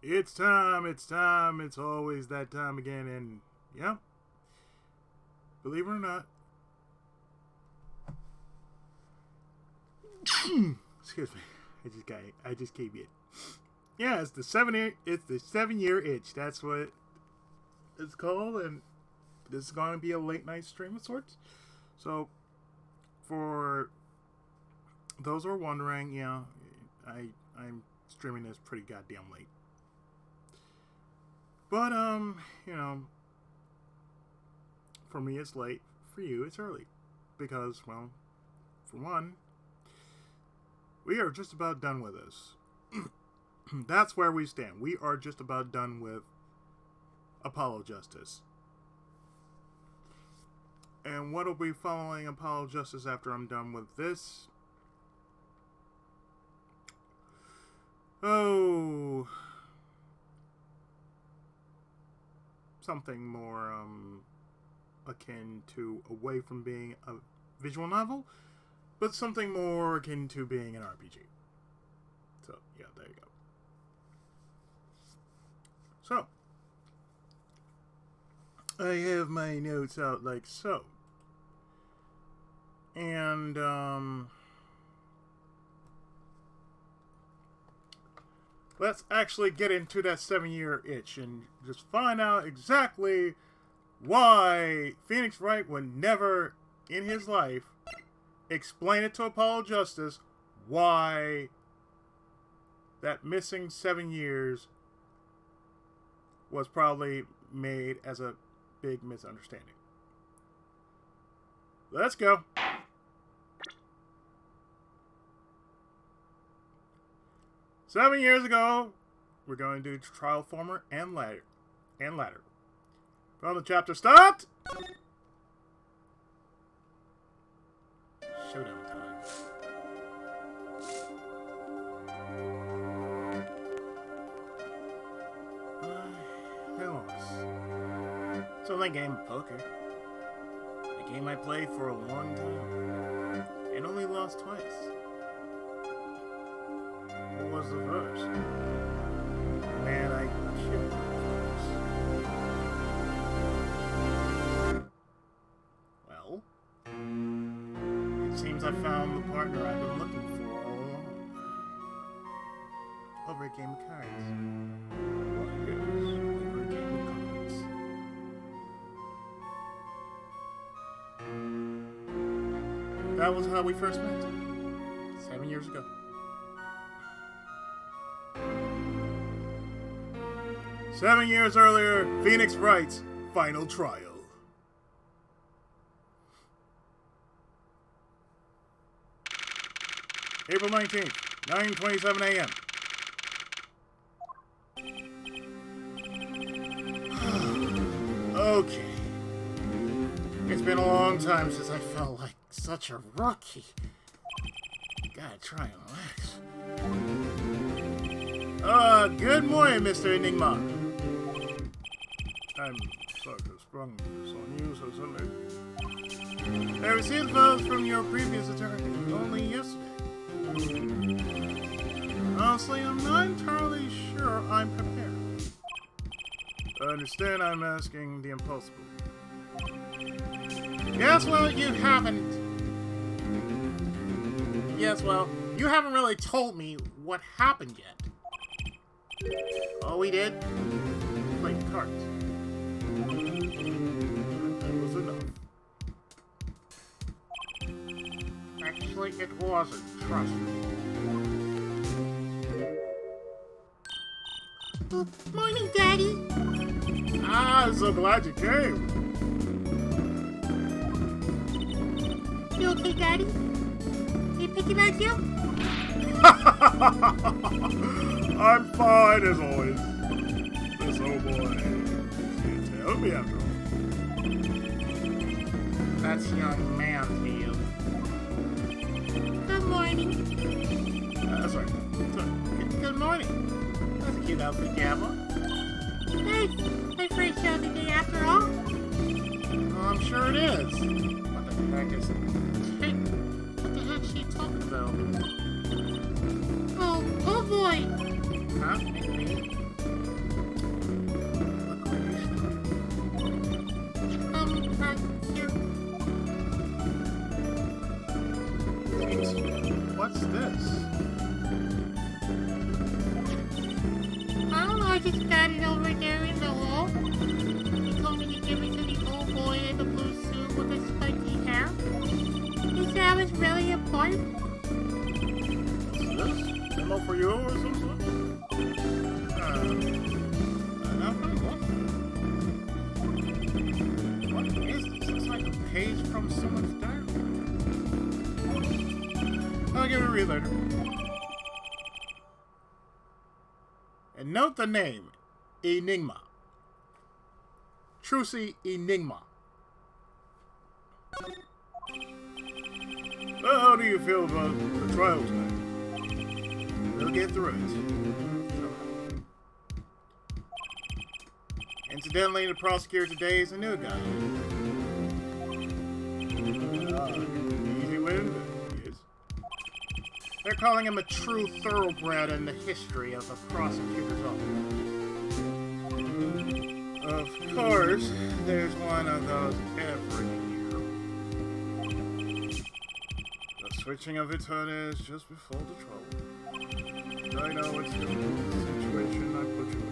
It's time, it's time, it's always that time again, and yeah, believe it or not, excuse me, I just came in. Yeah, it's the 7 year itch. That's what it's called, and this is going to be a late night stream of sorts. So, for those who are wondering, yeah, I'm streaming this pretty goddamn late. But, for me it's late. For you, it's early. Because, well, for one, we are just about done with this. That's where we stand. We are just about done with Apollo Justice. And what will be following Apollo Justice after I'm done with this? Oh... something more akin to, away from being a visual novel, but something more akin to being an RPG. So, yeah, there you go. So, I have my notes out like so. And, let's actually get into that 7 year itch and just find out exactly why Phoenix Wright would never in his life explain it to Apollo Justice why that missing 7 years was probably made as a big misunderstanding. Let's go. "7 years ago, we're going to do Trial Former and Ladder. From the chapter start! Showdown time. I lost. It's only a game of poker. A game I played for a long time. And only lost twice. What was the first? Man, I killed the first. Well, it seems I found the partner I've been looking for all along. Over a game of cards. Why, yes, over a game of cards. That was how we first met. 7 years ago. "7 years earlier, Phoenix Wright's final trial." April 19th, 9:27 a.m. Okay. It's been a long time since I felt like such a rookie. Gotta try and relax. Good morning, Mr. Enigma. I'm sorry to have sprung this on you so suddenly. I received votes from your previous attorney only yesterday. Honestly, I'm not entirely sure I'm prepared. I understand I'm asking the impossible. Yes, well, you haven't. Yes, well, you haven't really told me what happened yet. All we did? Played cards. That was enough. Actually, it wasn't. Trust me. Morning, Daddy. I'm so glad you came. You okay, Daddy? Are you picking on you? I'm fine as always. This old boy can't tell me after all. That's young man to you. Good morning. Sorry. Good morning. That's a cute outfit, Gamma. Hey, my first show of the day after all. Oh, I'm sure it is. What the heck is it? Hey, what the heck is she talking about? Oh boy! Huh? Me? What's this? Oh, I just got it over there in the hall. He told me to give it to the old boy in the blue suit with the spiky hair. He said I was really important. What's this? Demo for you or some sort? What is this? Looks like a page from someone's diary. I'll give it a read later. And note the name, Enigma. Trucy Enigma. Well, how do you feel about the trial tonight? We'll get through it. Incidentally, the prosecutor today is a new guy. Easy win, yes. They're calling him a true thoroughbred in the history of the prosecutor's office. Of course, there's one of those every year. The switching of its hood is just before the trouble. I know it's the situation I put you in.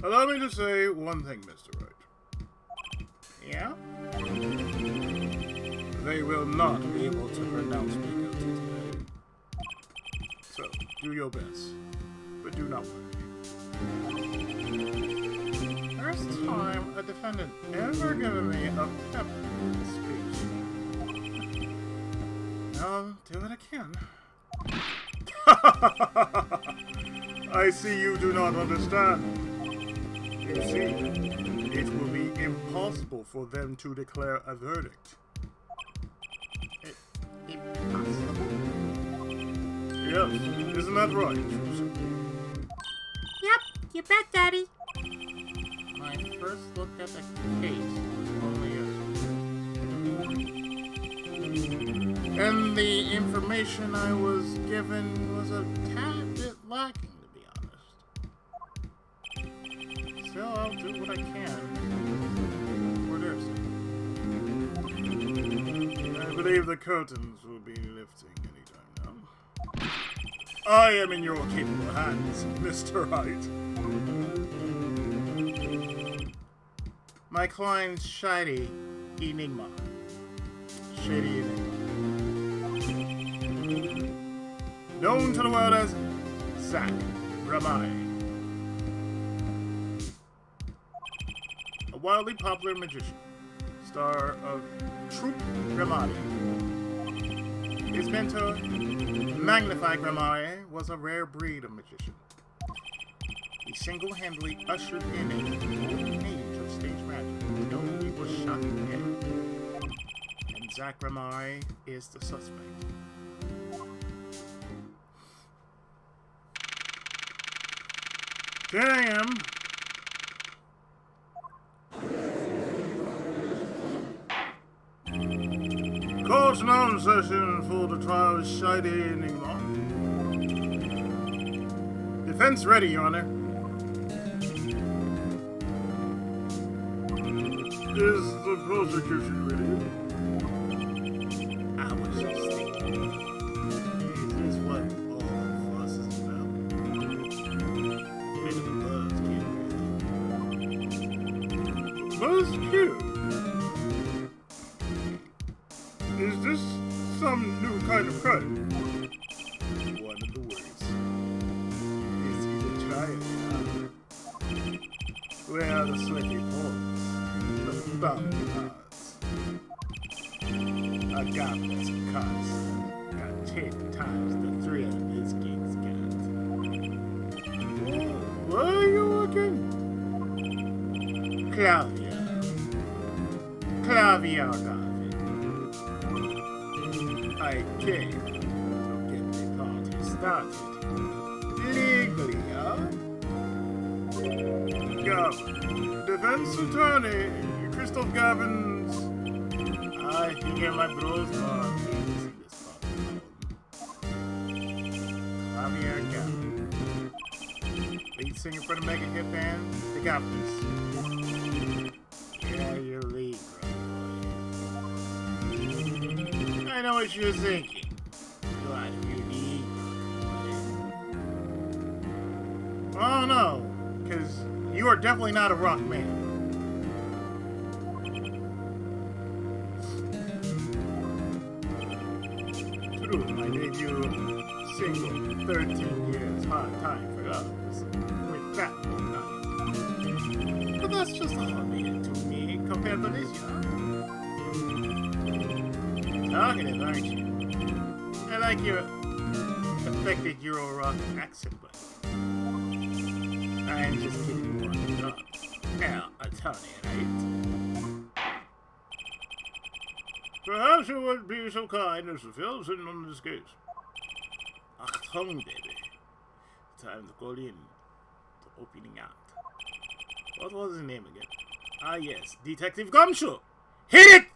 Allow me to say one thing, Mr. Wright. Yeah? They will not be able to pronounce me guilty today. So, do your best, but do not worry. First time a defendant ever given me a pep speech. I'll do it again. I see you do not understand. You see, it will be impossible for them to declare a verdict. Impossible? Yes, isn't that right, Trucy? Yep, you bet, Daddy. My first look at the case was only yesterday. And the information I was given was a tad bit lacking, to be honest. Still, I'll do what I can for their sake. I believe the curtains will be lifting anytime now. I am in your capable hands, Mr. Wright. My client's Shady Enigma. Shady Enigma. Known to the world as Zack Ramai. A wildly popular magician. Star of Troupe Ramadi. His mentor, Magnify Ramai, was a rare breed of magician. He single-handedly ushered in a golden age of stage magic until he was shot dead. And Zack Ramai is the suspect. 10 a.m. Court's now in session for the trial of Shady Enigma. Defense ready, Your Honor. Is the prosecution ready? I was just thinking. Is this what all the fuss is about? Bit of a buzzkill, really. Buzzkill? Is this some new kind of crime? One of the words. Is he the child? Where are the sweaty paws? The bum hearts? A goblet's cuts. Got 10 times the thrill this kid's got. Where are you looking? Claudia. Claudia Garvin. I came to get the party started. Legally, huh? Garvin. Defense attorney, Christoph Garvin's. I hear my bros love to see this party. Javier Garvin. Lead singer for the mega hit band, The Garvins. Yeah, you lead, bro. what you're thinking. What you need? Oh no, because you are definitely not a rock man. True, my debut single, 13 years, hard time for us. With that, but that's just a hobby to me compared to this, you know. Talkative, aren't you? I like your affected Euro rock accent, but I'm just kidding. Now, Italian, right? Perhaps you would be so kind as to fill us in on this case. Ach, tongue, baby. Time to go in. The opening act. What was his name again? Ah, yes, Detective Gumshoe. Hit it!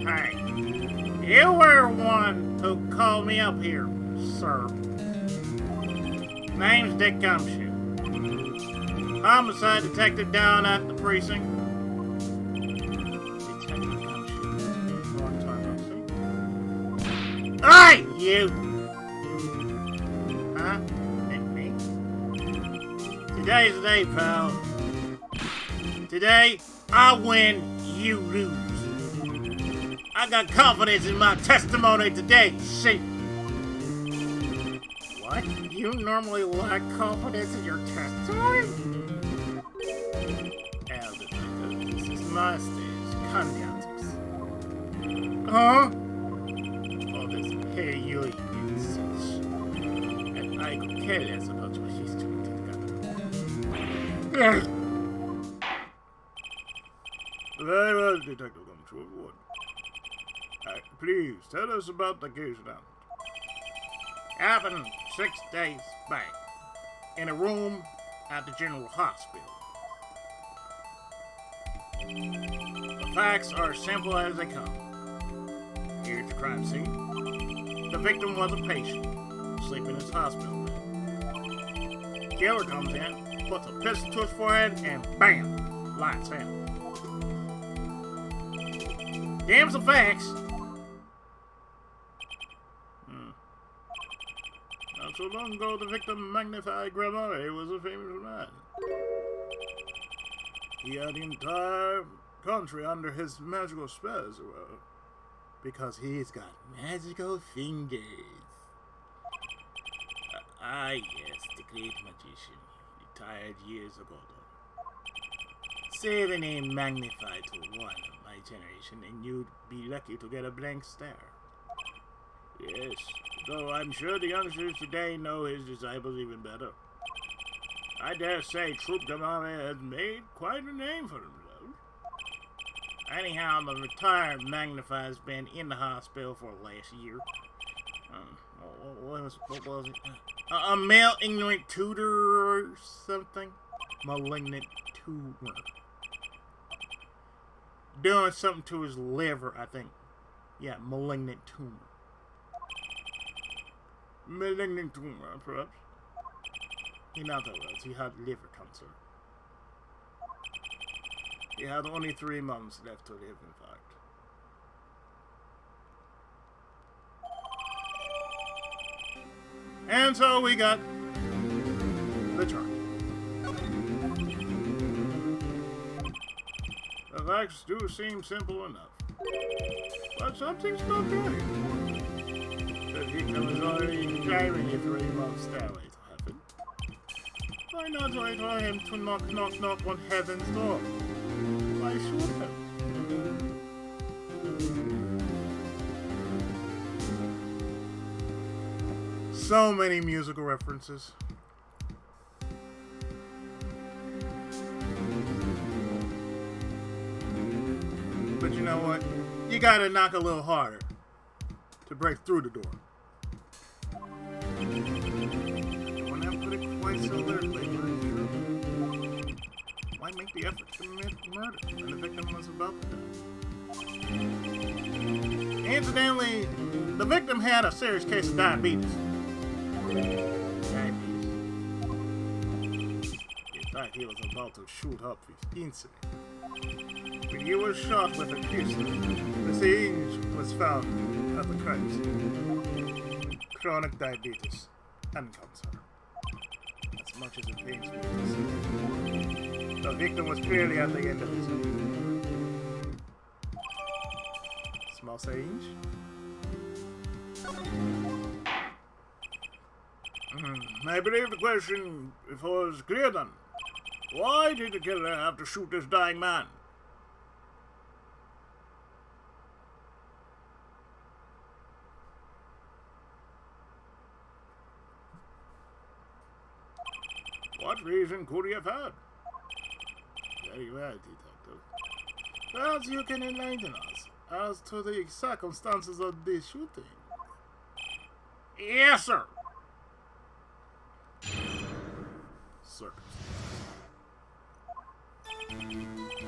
Hey, you were one who called me up here, sir. Name's Dick Gumshoe. Homicide detective down at the precinct. Detective Gumshoe. Long time no see. Hey, you! Huh? And me? Today's the day, pal. Today, I win, you lose. I got confidence in my testimony today, see? What? You normally lack confidence in your testimony? Elder, this is my stage, conjunctives. Huh? All this hey-yo and such. And I could care less about your history to the government. Very well, Detective Gumshoe. Please, tell us about the case now. Happened 6 days back. In a room at the General Hospital. The facts are as simple as they come. Here's the crime scene. The victim was a patient, sleeping in his hospital bed. Killer comes in, puts a pistol to his forehead, and BAM! Lights out. Damn the facts. Not so long ago, the victim, Magnified Grimoire, was a famous man. He had the entire country under his magical spells, well, because he's got magical fingers. Yes, the great magician, retired years ago, though. Say the name Magnified to one of my generation, and you'd be lucky to get a blank stare. Yes, though I'm sure the youngsters today know his disciples even better. I dare say Troop Gamame has made quite a name for himself. Anyhow, the retired Magnify's been in the hospital for last year. What was it? A male ignorant tutor or something? Malignant tumor. Doing something to his liver, I think. Yeah, malignant tumor. Malignant tumor, perhaps. In other words, he had liver cancer. He had only 3 months left to live, in fact. And so we got the charge. The facts do seem simple enough. But something's not right. The victim is already carrying a 3-month stairway to heaven. Why not wait for him to knock on heaven's door? Why should him? So many musical references. But you know what? You gotta knock a little harder to break through the door. Why not put it quite so lyrically? Why make the effort to commit murder when the victim was about to die? Incidentally, the victim had a serious case of diabetes. Diabetes. In fact, he was about to shoot up the incident. When he was shot with a pistol, the syringe was found at the crime scene. Chronic diabetes and cancer. As much as it pains me to see, the victim was clearly at the end of his rope. Small syringe? I believe the question before is clear then. Why did the killer have to shoot this dying man? What reason could he have had? Very well, detective. Perhaps you can enlighten us as to the circumstances of this shooting. Yes, sir.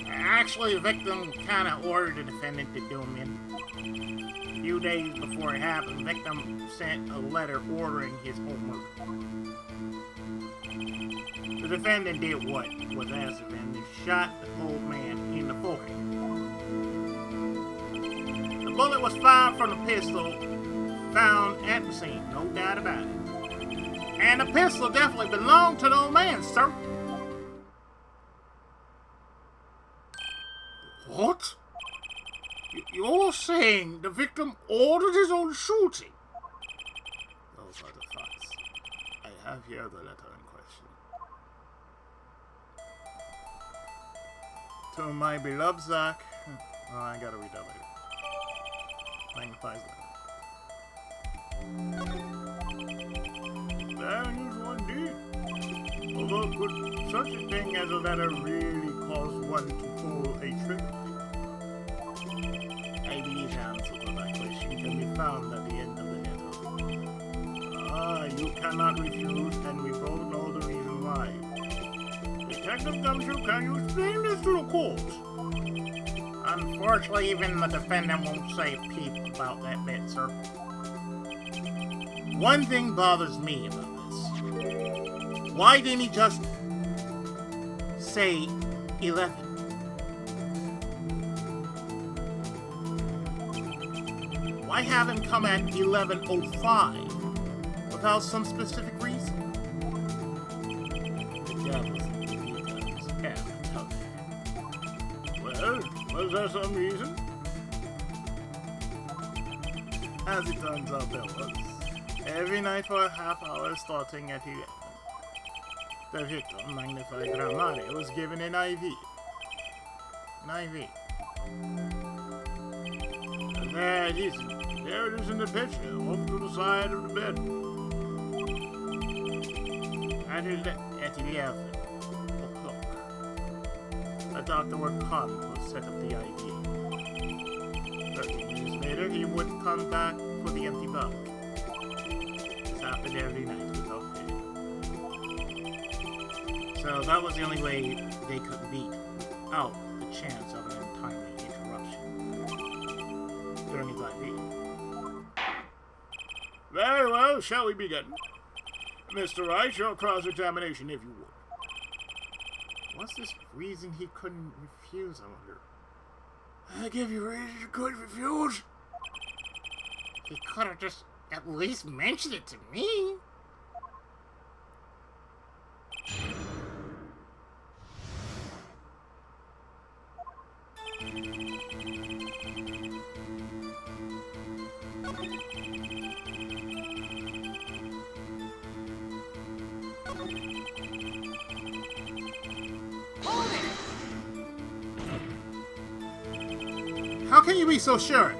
Actually, the victim kind of ordered the defendant to do him in. A few days before it happened, the victim sent a letter ordering his own murder. The defendant did what was asked of him and shot the old man in the forehead. The bullet was fired from the pistol found at the scene, no doubt about it. And the pistol definitely belonged to the old man, sir. What? You're saying the victim ordered his own shooting? Those are the facts. I have here the letter in question. To my beloved Zach. Oh, I gotta read that later. Magnifies letter. Very unusual indeed. Although could such a thing as a letter really cause one to pull a trigger? I believe the answer to that question can be found at the end of the letter. You cannot refuse, and we both know the reason why. Detective Gumshoe, can you explain this to the court? Unfortunately, even the defendant won't say a peep about that bit, sir. One thing bothers me about this. Why didn't he just say 11? Why have him come at 11:05 without some specific reason? The devil's in the details. Well, was there some reason? As it turns out, there was. Every night for a half hour starting at 11. The victim, Magnified Gramare, was given an IV. And there it is. There it is in the picture, off to the side of the bed. At 11 o'clock, the doctor would come to set up the IV. 13 minutes later, he would come back for the empty bag. This happened every night without fail. So that was the only way they could beat out the chance of an untimely interruption during his IV. Very well, shall we begin? Mr. Wright, your cross-examination, if you would. What's this reason he couldn't refuse, I wonder? I give you reason you couldn't refuse? He could have just at least mentioned it to me. How can you be so sure?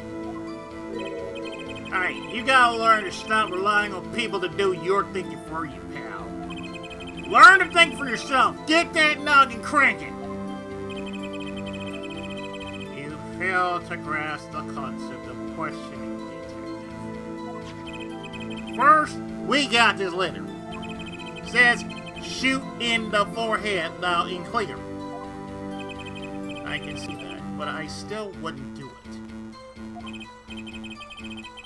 Alright, you gotta learn to stop relying on people to do your thinking for you, pal. Learn to think for yourself. Get that noggin cranking. You fail to grasp the concept of questioning, detective. First, we got this letter. It says, shoot in the forehead now in clear. I can see that, but I still wouldn't do it.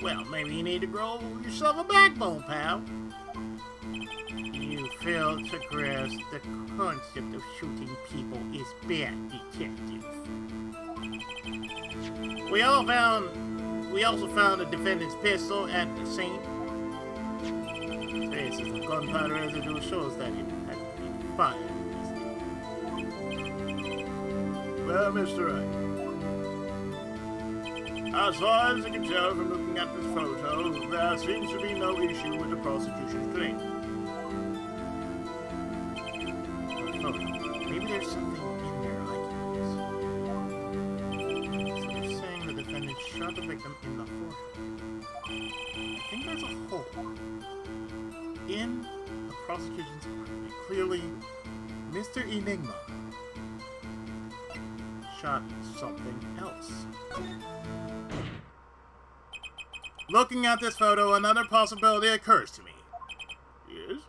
Well, maybe you need to grow yourself a backbone, pal. You fail to grasp the concept of shooting people is bad, Detective. We also found the defendant's pistol at the scene. Traces of gunpowder residue shows that it had been fired. Well, Mr. Wright, as far as I can tell from looking at this photo, there seems to be no issue with the prosecution's claim. Maybe there's something in there I can use. So you're saying the defendant shot the victim in the forehead. I think there's a hole in the prosecution's argument. Clearly, Mr. Enigma shot something else. Looking at this photo, another possibility occurs to me. Yes?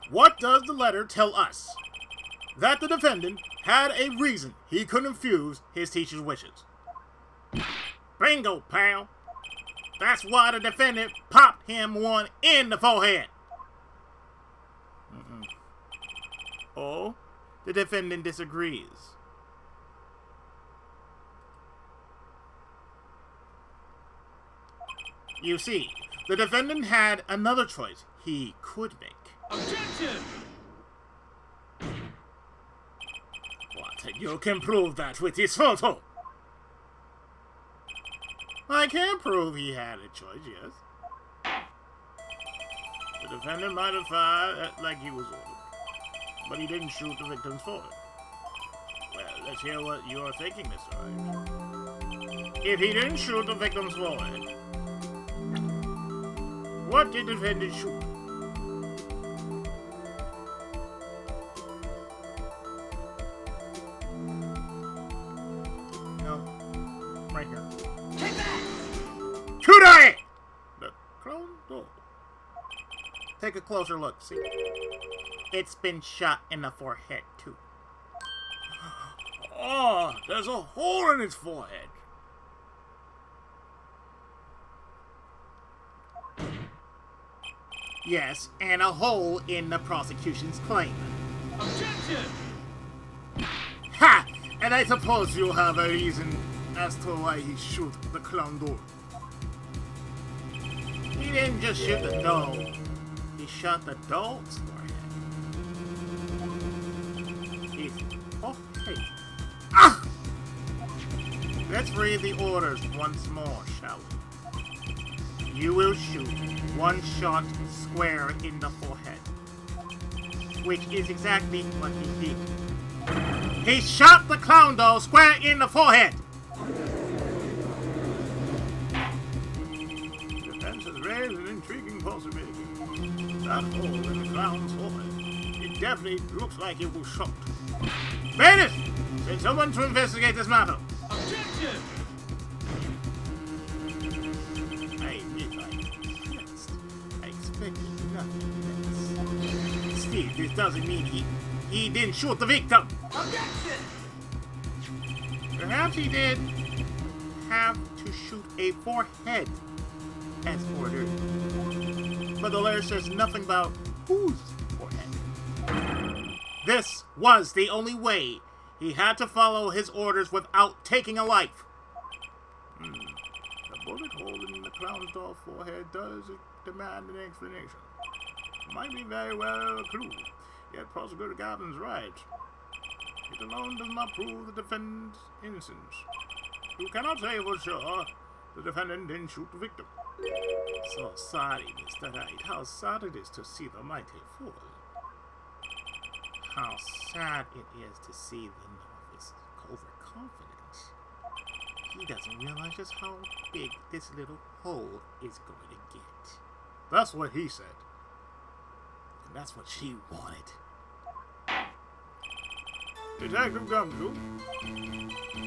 What does the letter tell us? That the defendant had a reason he couldn't refuse his teacher's wishes. Bingo, pal. That's why the defendant popped him one in the forehead. Oh? The defendant disagrees. You see, the defendant had another choice he could make. Objection! What? You can prove that with this photo. I can prove he had a choice, yes. The defendant might have fired like he was ordered, but he didn't shoot the victim's forehead. Well, let's hear what you're thinking, Mr. Wright. If he didn't shoot the victim's forehead, what did the defendant shoot? No. Right here. Take that! Shoot it! The clone door. Take a closer look, see? It's been shot in the forehead, too. Oh, there's a hole in his forehead. Yes, and a hole in the prosecution's claim. Objection! Ha! And I suppose you have a reason as to why he shot the clown door. He didn't just shoot the doll. He shot the doll's forehead. Hey. Ah! Let's read the orders once more, shall we? You will shoot one shot square in the forehead. Which is exactly what he did. He shot the clown doll square in the forehead! Defense has raised an intriguing possibility. That hole in the clown's forehead. It definitely looks like it was shot. Bandit! Send someone to investigate this matter. Objection! I admit I was I expected nothing less. Still, this doesn't mean he didn't shoot the victim. Objection! Perhaps he did have to shoot a forehead as ordered. But the letter says nothing about whose forehead. This was the only way. He had to follow his orders without taking a life. The bullet hole in the clown's doll forehead does demand an explanation. Might be very well a clue, yet Prosecutor Gavlin's right. It alone does not prove the defendant's innocence. You cannot say for sure the defendant didn't shoot the victim. So sorry, Mr. Wright. How sad it is to see the mighty fall. How sad it is to see the novice overconfident. He doesn't realize just how big this little hole is going to get. That's what he said. And that's what she wanted. Detective Gumshoe,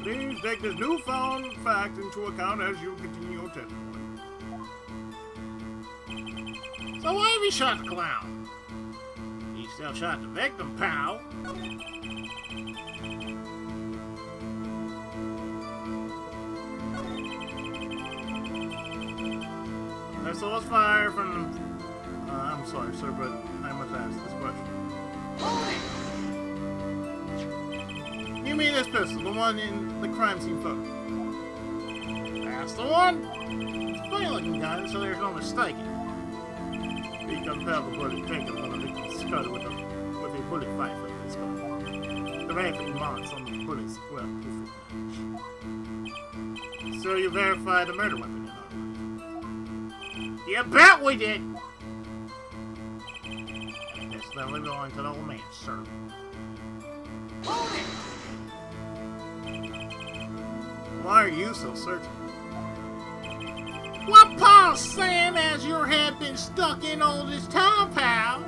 please take this newfound fact into account as you continue your testimony. So why have he shot the clown? He still shot the victim, pal. Pistol was fired from... I'm sorry, sir, but I must ask this question. mean this pistol, the one in the crime scene photo? That's the one? It's a funny looking gun, so there's no mistaking. You can tell the bullet taken from the victim's skull with a bullet fight from the skull. The rifle marks on the bullets were perfect match. So you verified the murder weapon, you know? You bet we did! This never belonged to the old man, sir. Hold it! Why are you so certain? What Paul's saying as your head been stuck in all this time, pal?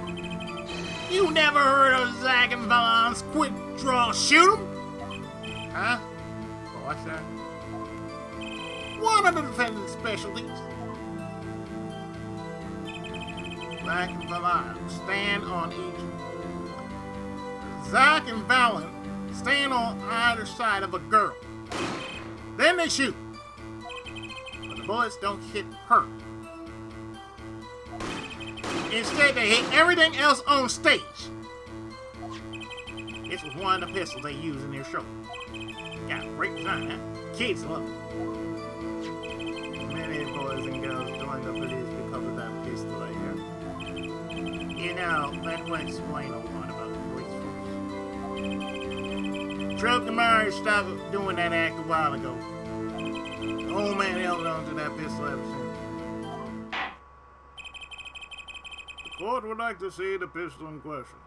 You never heard of Zack and Valon's quick draw shoot 'em? Huh? What's that? One of the defendant's specialties. Zack and Valon stand on each. Zack and Valon stand on either side of a girl. Then they shoot. But the bullets don't hit her. Instead, they hit everything else on stage. This was one of the pistols they use in their show. Got a great design, huh? Kids love it. Many boys and girls joined the police because of that pistol right here. You know, that would explain a lot about the police force. Trout Kamari stopped doing that act a while ago. The old man held on to that pistol ever since. The court would like to see the pistol in question.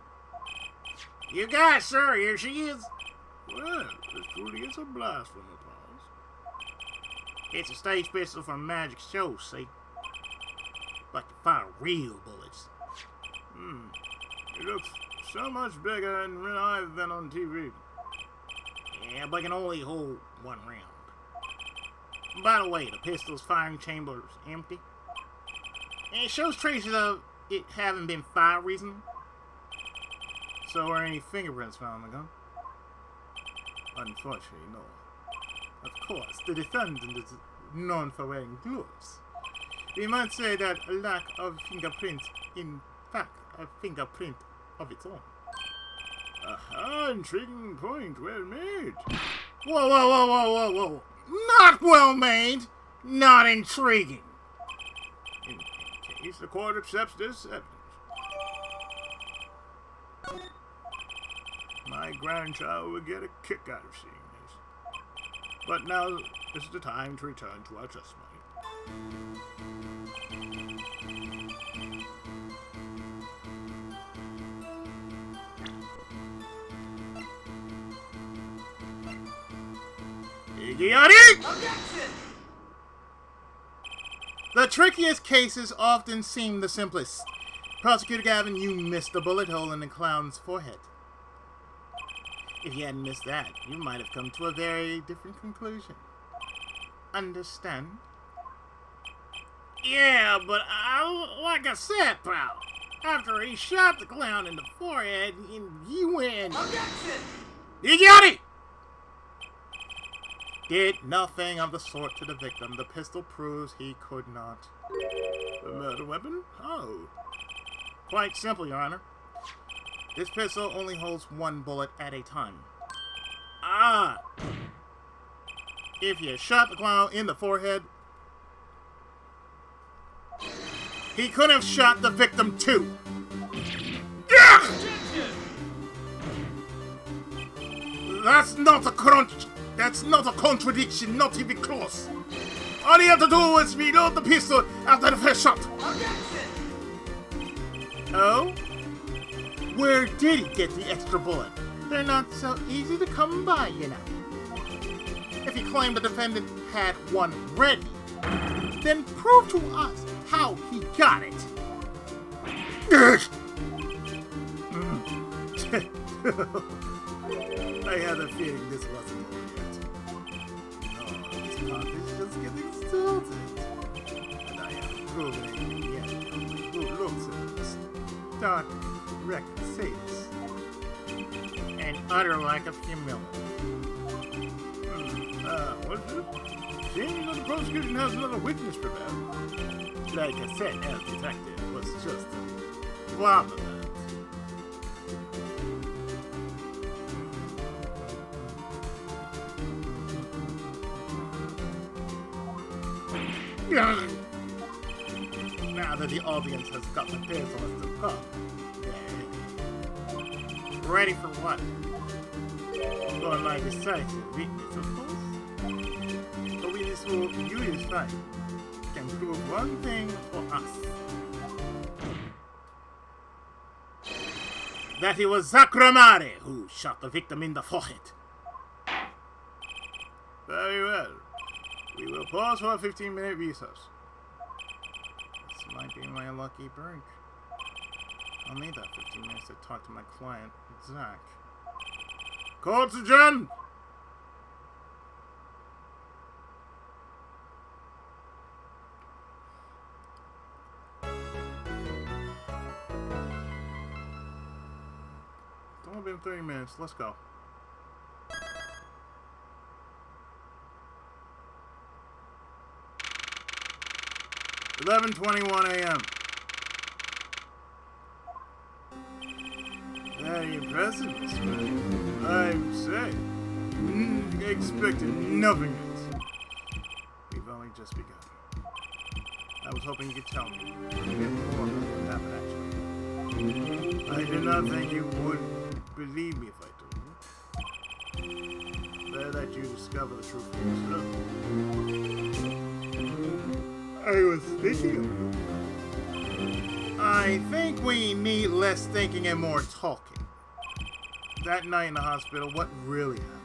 You guys, sir, here she is. Well, this truly is a blast from the past. It's a stage pistol from Magic Show, see? Like to fire real bullets. It looks so much bigger in real life than on TV. Yeah, but can only hold one round. By the way, the pistol's firing chamber is empty. And it shows traces of it having been fired recently. So are any fingerprints found on the gun? Unfortunately, no. Of course, the defendant is known for wearing gloves. We might say that a lack of fingerprint, in fact, a fingerprint of its own. Aha, intriguing point, well made. Whoa, whoa, whoa, whoa, whoa, whoa. Not well made, not intriguing. In case the court accepts this evidence. My grandchild will get a kick out of seeing this. But now is the time to return to our testimony. Objection! The trickiest cases often seem the simplest. Prosecutor Gavin, you missed the bullet hole in the clown's forehead. If you hadn't missed that, you might have come to a very different conclusion. Understand? Yeah, but like I said, pal, after he shot the clown in the forehead, he went... Objection! You got it! Did nothing of the sort to the victim. The pistol proves he could not. The murder weapon? Oh. Quite simple, Your Honor. This pistol only holds one bullet at a time. Ah! If you shot the clown in the forehead, he could have shot the victim too. Objection! That's not a contradiction, not even close. All you have to do is reload the pistol after the first shot. Objection! Oh? Where did he get the extra bullet? They're not so easy to come by, you know. If you claim the defendant had one ready, then prove to us how he got it. I had a feeling this wasn't over yet. No, this part is just getting started. And I haven't proven anything yet. Who looks at this dark wrecked face? An utter lack of humility. What's this? Seems that the prosecution has another witness prepared. Like I said, as detective was just a flop of that. Now that the audience has got the taste of us to come. Ready for what? For my decisive weakness, of course. The weakness will use fight can prove one thing for us. That it was Zakramare who shot the victim in the forehead. Very well. We will pause for a 15-minute recess. This might be my lucky break. I'll need that 15 minutes to talk to my client, Zach. Court's adjourned! It's only been 30 minutes. Let's go. $11:21 a.m. Very impressive, Mr. I'd say. Expected nothing else. We've only just begun. I was hoping you could tell me a bit more about what happened, actually. I did not think you would believe me if I told you. Better that you discover the truth for yourself. I was thinking of you. I think we need less thinking and more talking. That night in the hospital, what really happened?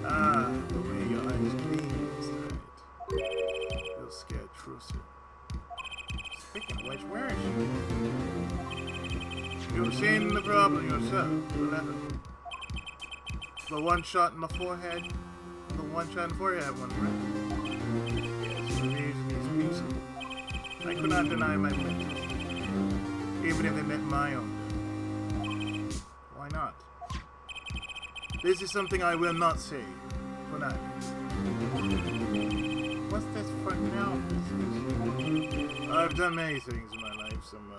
Ah, the way your eyes gleam is tonight. You're scared, Trucer. Speaking of which, where is she? You've seen the problem yourself. What happened? The one shot in the forehead? The one shot in the forehead one, right? Yes, the reason is reasonable. I could not deny my mental, even if it meant my own. Why not? This is something I will not say. For now. What's this for now? I've done many things in my life, some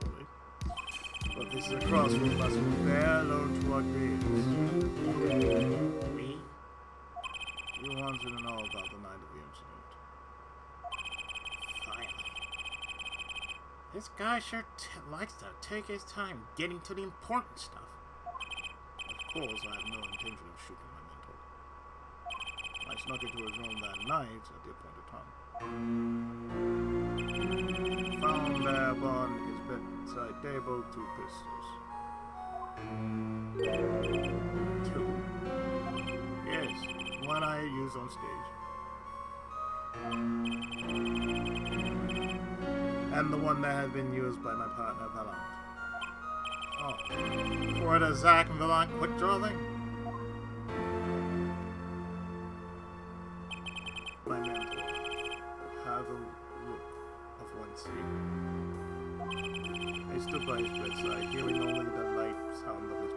poorly. But this is a cross we must bear alone to our graves. Me? You wanted to know about the night of the incident. Finally. This guy sure likes to take his time getting to the important stuff. Of course, I have no intention of shooting my mentor. I snuck into his room that night at the appointed time. Found there upon his bedside table 2 pistols. 2? Yes, one I used on stage. And the one that had been used by my partner, Valant. Oh, for the Zach and Valant quick draw thing? My mentor had the look of one sleeping. I stood by his bedside, hearing only the light sound of his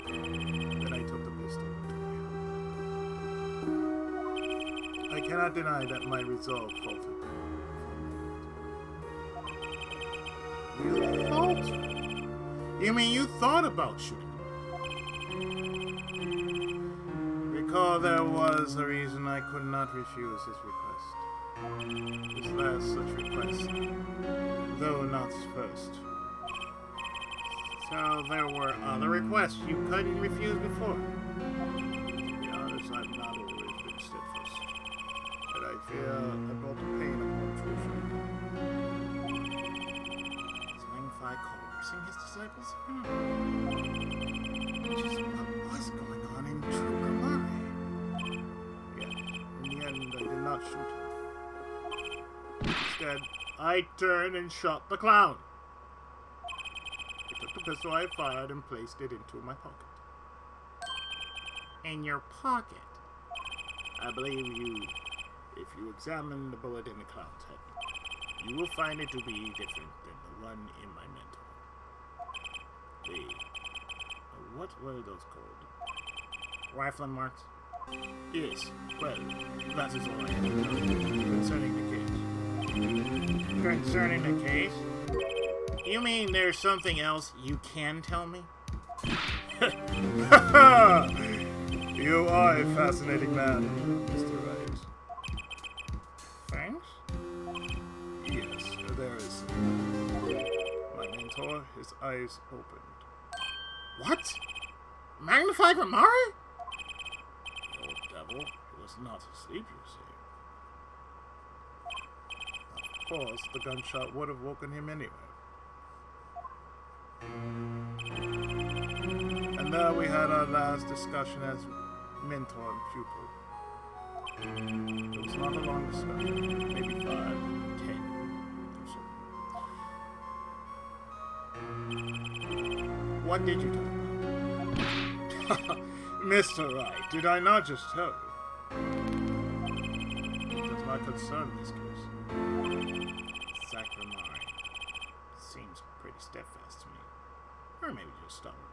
breathing. Then I took the pistol and took it. I cannot deny that my resolve faltered. You faltered? You mean you thought about shooting? Recall there was a reason I could not refuse his request. His last such request, though not his first. So there were other requests you couldn't refuse before? To be honest, I've not always been steadfast. But I fear I brought the pain upon Trucer. Is Wang-Fi coercing his disciples? Just what was going on in Trukamare? Yet, in the end, I did not shoot him. Instead, I turned and shot the clown. I took the pistol I fired and placed it into my pocket. In your pocket? I believe if you examine the bullet in the clown's head, you will find it to be different than the one in my mentor. What were those called? Rifling marks? Yes, well, that is all I have to tell you concerning the case. Concerning the case? You mean there's something else you can tell me? You are a fascinating man, Mr. Wright. Thanks? Yes, there is. My mentor, his eyes opened. What? Magnified Grimari? The old devil, he was not asleep, you see. Of course, the gunshot would have woken him anyway. And there we had our last discussion as mentor and pupil. It was not a long discussion, maybe 5, 10 or so. What did you talk about? Mr. Wright, did I not just tell you? It does not concern this case. Sacramari. Seems pretty steadfast to me. Or maybe just stubborn.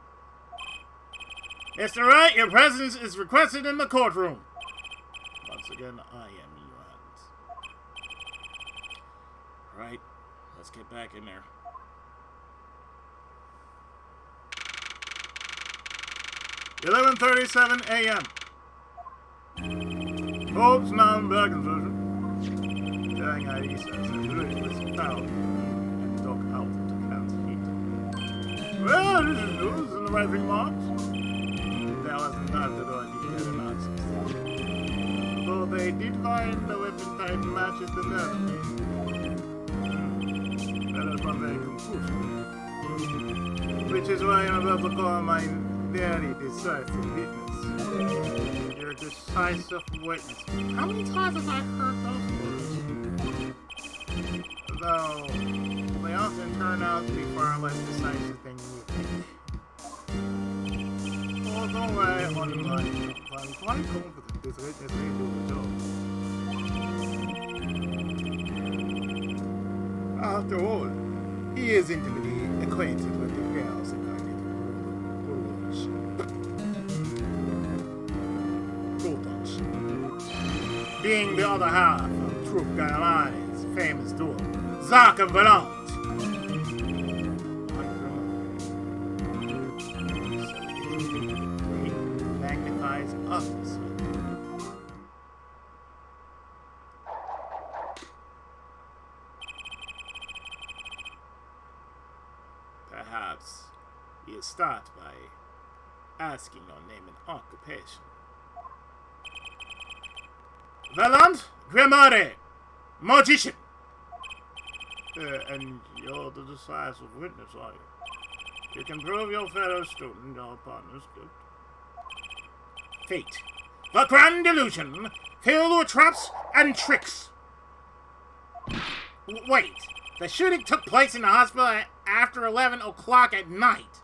Mr. Wright, your presence is requested in the courtroom. Once again, I am in your hands. Right, let's get back in there. $11:37 a.m. Oops, now I'm back in session. Dang, I says it really was foul and dog out to count heat. Well, this is news and the right remarks. That was not the idea of Nazis. Though they did find the weapon type matches the nerve. That is one very conclusive. Which is why I'm about to call my very decisive witness. Your decisive witness. How many times have I heard those words? Though they often turn out to be far less decisive than you think. Oh, don't worry, I'm quite confident this witness will do the job. After all, he is intimately acquainted with the girls in our little being the other half of Troop Gailani's famous duel, Zack and Valant. Magnifies others. Perhaps you start by asking your name and occupation. Valant Grimari, magician. And you're the decisive witness, are you? You can prove your fellow student, your partner's guilt. Fate. The Grand Delusion, filled with traps and tricks. Wait, the shooting took place in the hospital after 11 o'clock at night.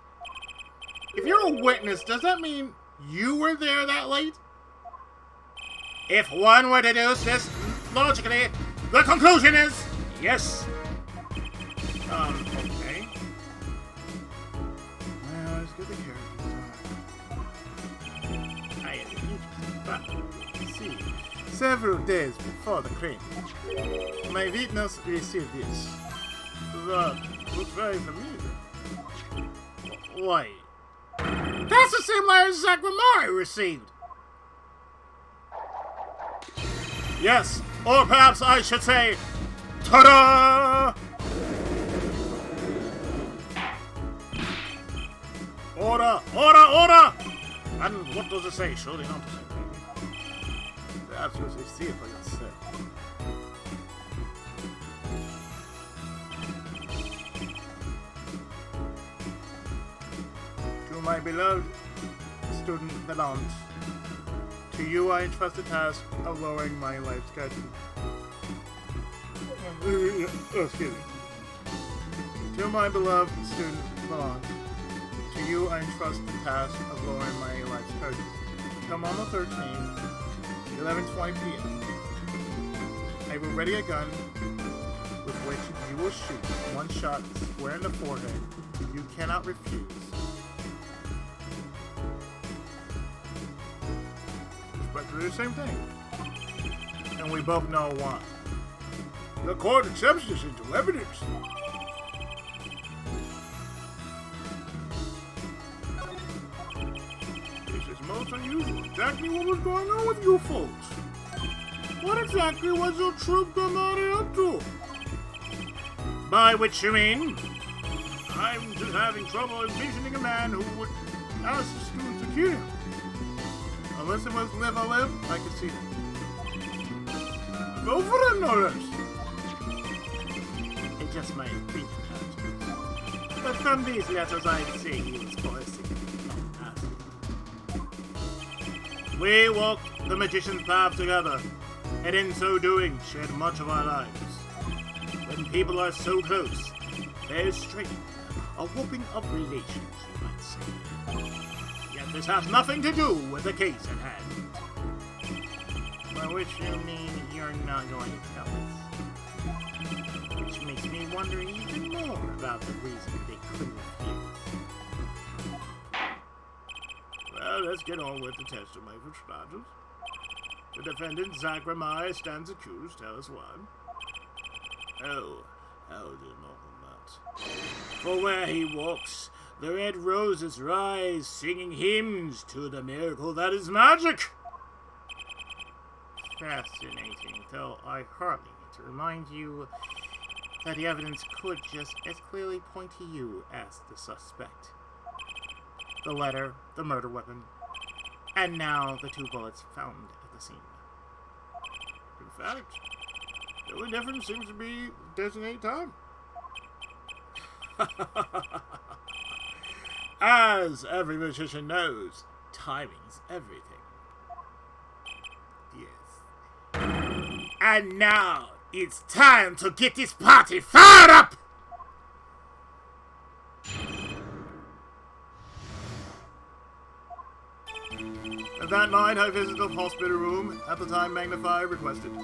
If you're a witness, does that mean you were there that late? If one were to deduce this logically, the conclusion is yes. Okay. Well, let's get the characters. I am interested. See, several days before the crime, my witness received this. That looks very familiar. Wait. That's the same letter Zack Grimari received. Yes, or perhaps I should say, ta-da! Order! Order! Order! And what does it say? Surely not the same thing. Perhaps you should see it for yourself. To my beloved student Valant, to you I entrust the task of lowering my life schedule. Excuse me. To my beloved student Valant, to you I entrust the task of lowering my life schedule. Tomorrow 13th, 11:20 p.m. I will ready a gun with which you will shoot one shot square in the forehead. You cannot refuse. But do the same thing. And we both know why. The court accepts this into evidence. This is most unusual. Exactly what was going on with you folks? What exactly was your troop Gramati up to? By which you mean? I'm just having trouble envisioning a man who would ask students to kill him. Unless it was live or live, I could see that. Go for it, no less. It's just my opinion. But from these letters I see he was voicing asking. We walked the magician's path together, and in so doing shared much of our lives. When people are so close, there's strength, a whooping of relations, you might say. Yet this has nothing to do with the case at hand. By which you mean you're not going to tell us? Which makes me wonder even more about the reason they couldn't refuse. Well, let's get on with the testimony for starters. The defendant, Zach Ramai, stands accused. Tell us why. Oh, how do you know that? For where he walks, the red roses rise, singing hymns to the miracle that is magic. Fascinating, though I hardly need to remind you that the evidence could just as clearly point to you as the suspect. The letter, the murder weapon, and now the 2 bullets found at the scene. In fact, the only difference seems to be designated time. As every magician knows, timing's everything. Yes. And now, it's time to get this party fired up! That night, I visited the hospital room, at the time Magnify requested.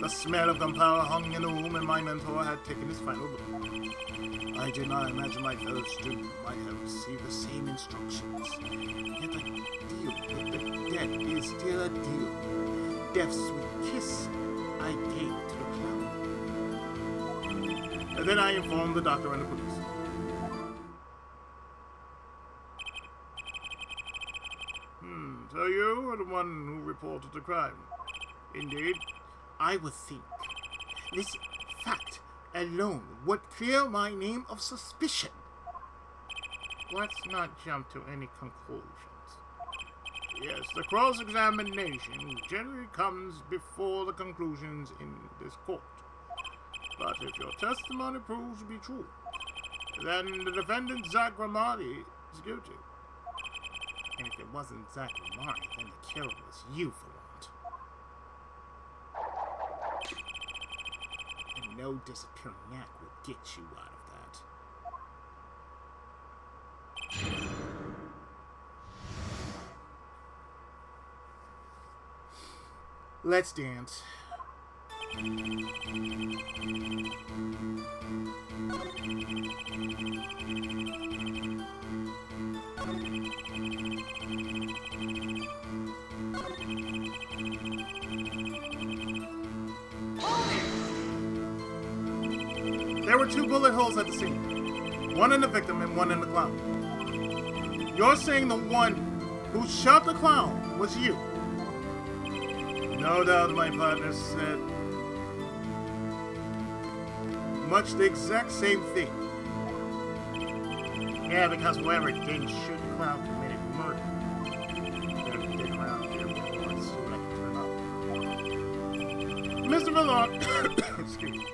The smell of gunpowder hung in the room, and my mentor had taken his final blow. I did not imagine my fellow student might have received the same instructions. Yet the deal with the dead is still a deal. Death's sweet kiss I gave to the clown. And then I informed the doctor and the police. So you were the one who reported the crime. Indeed. I would think this fact alone would clear my name of suspicion. Let's not jump to any conclusions. Yes, the cross-examination generally comes before the conclusions in this court. But if your testimony proves to be true, then the defendant, Zach Ramadi, is guilty. And if it wasn't Zach Ramadi, then the killer was you for once. And no disappearing act will get you out of that. Let's dance. There were 2 bullet holes at the scene. One in the victim and one in the clown. You're saying the one who shot the clown was you? No doubt my partner said much the exact same thing. Yeah, because whoever didn't shoot the clown committed murder. They've been around here before, it's soon I can turn up. Mr. Vallon, excuse me.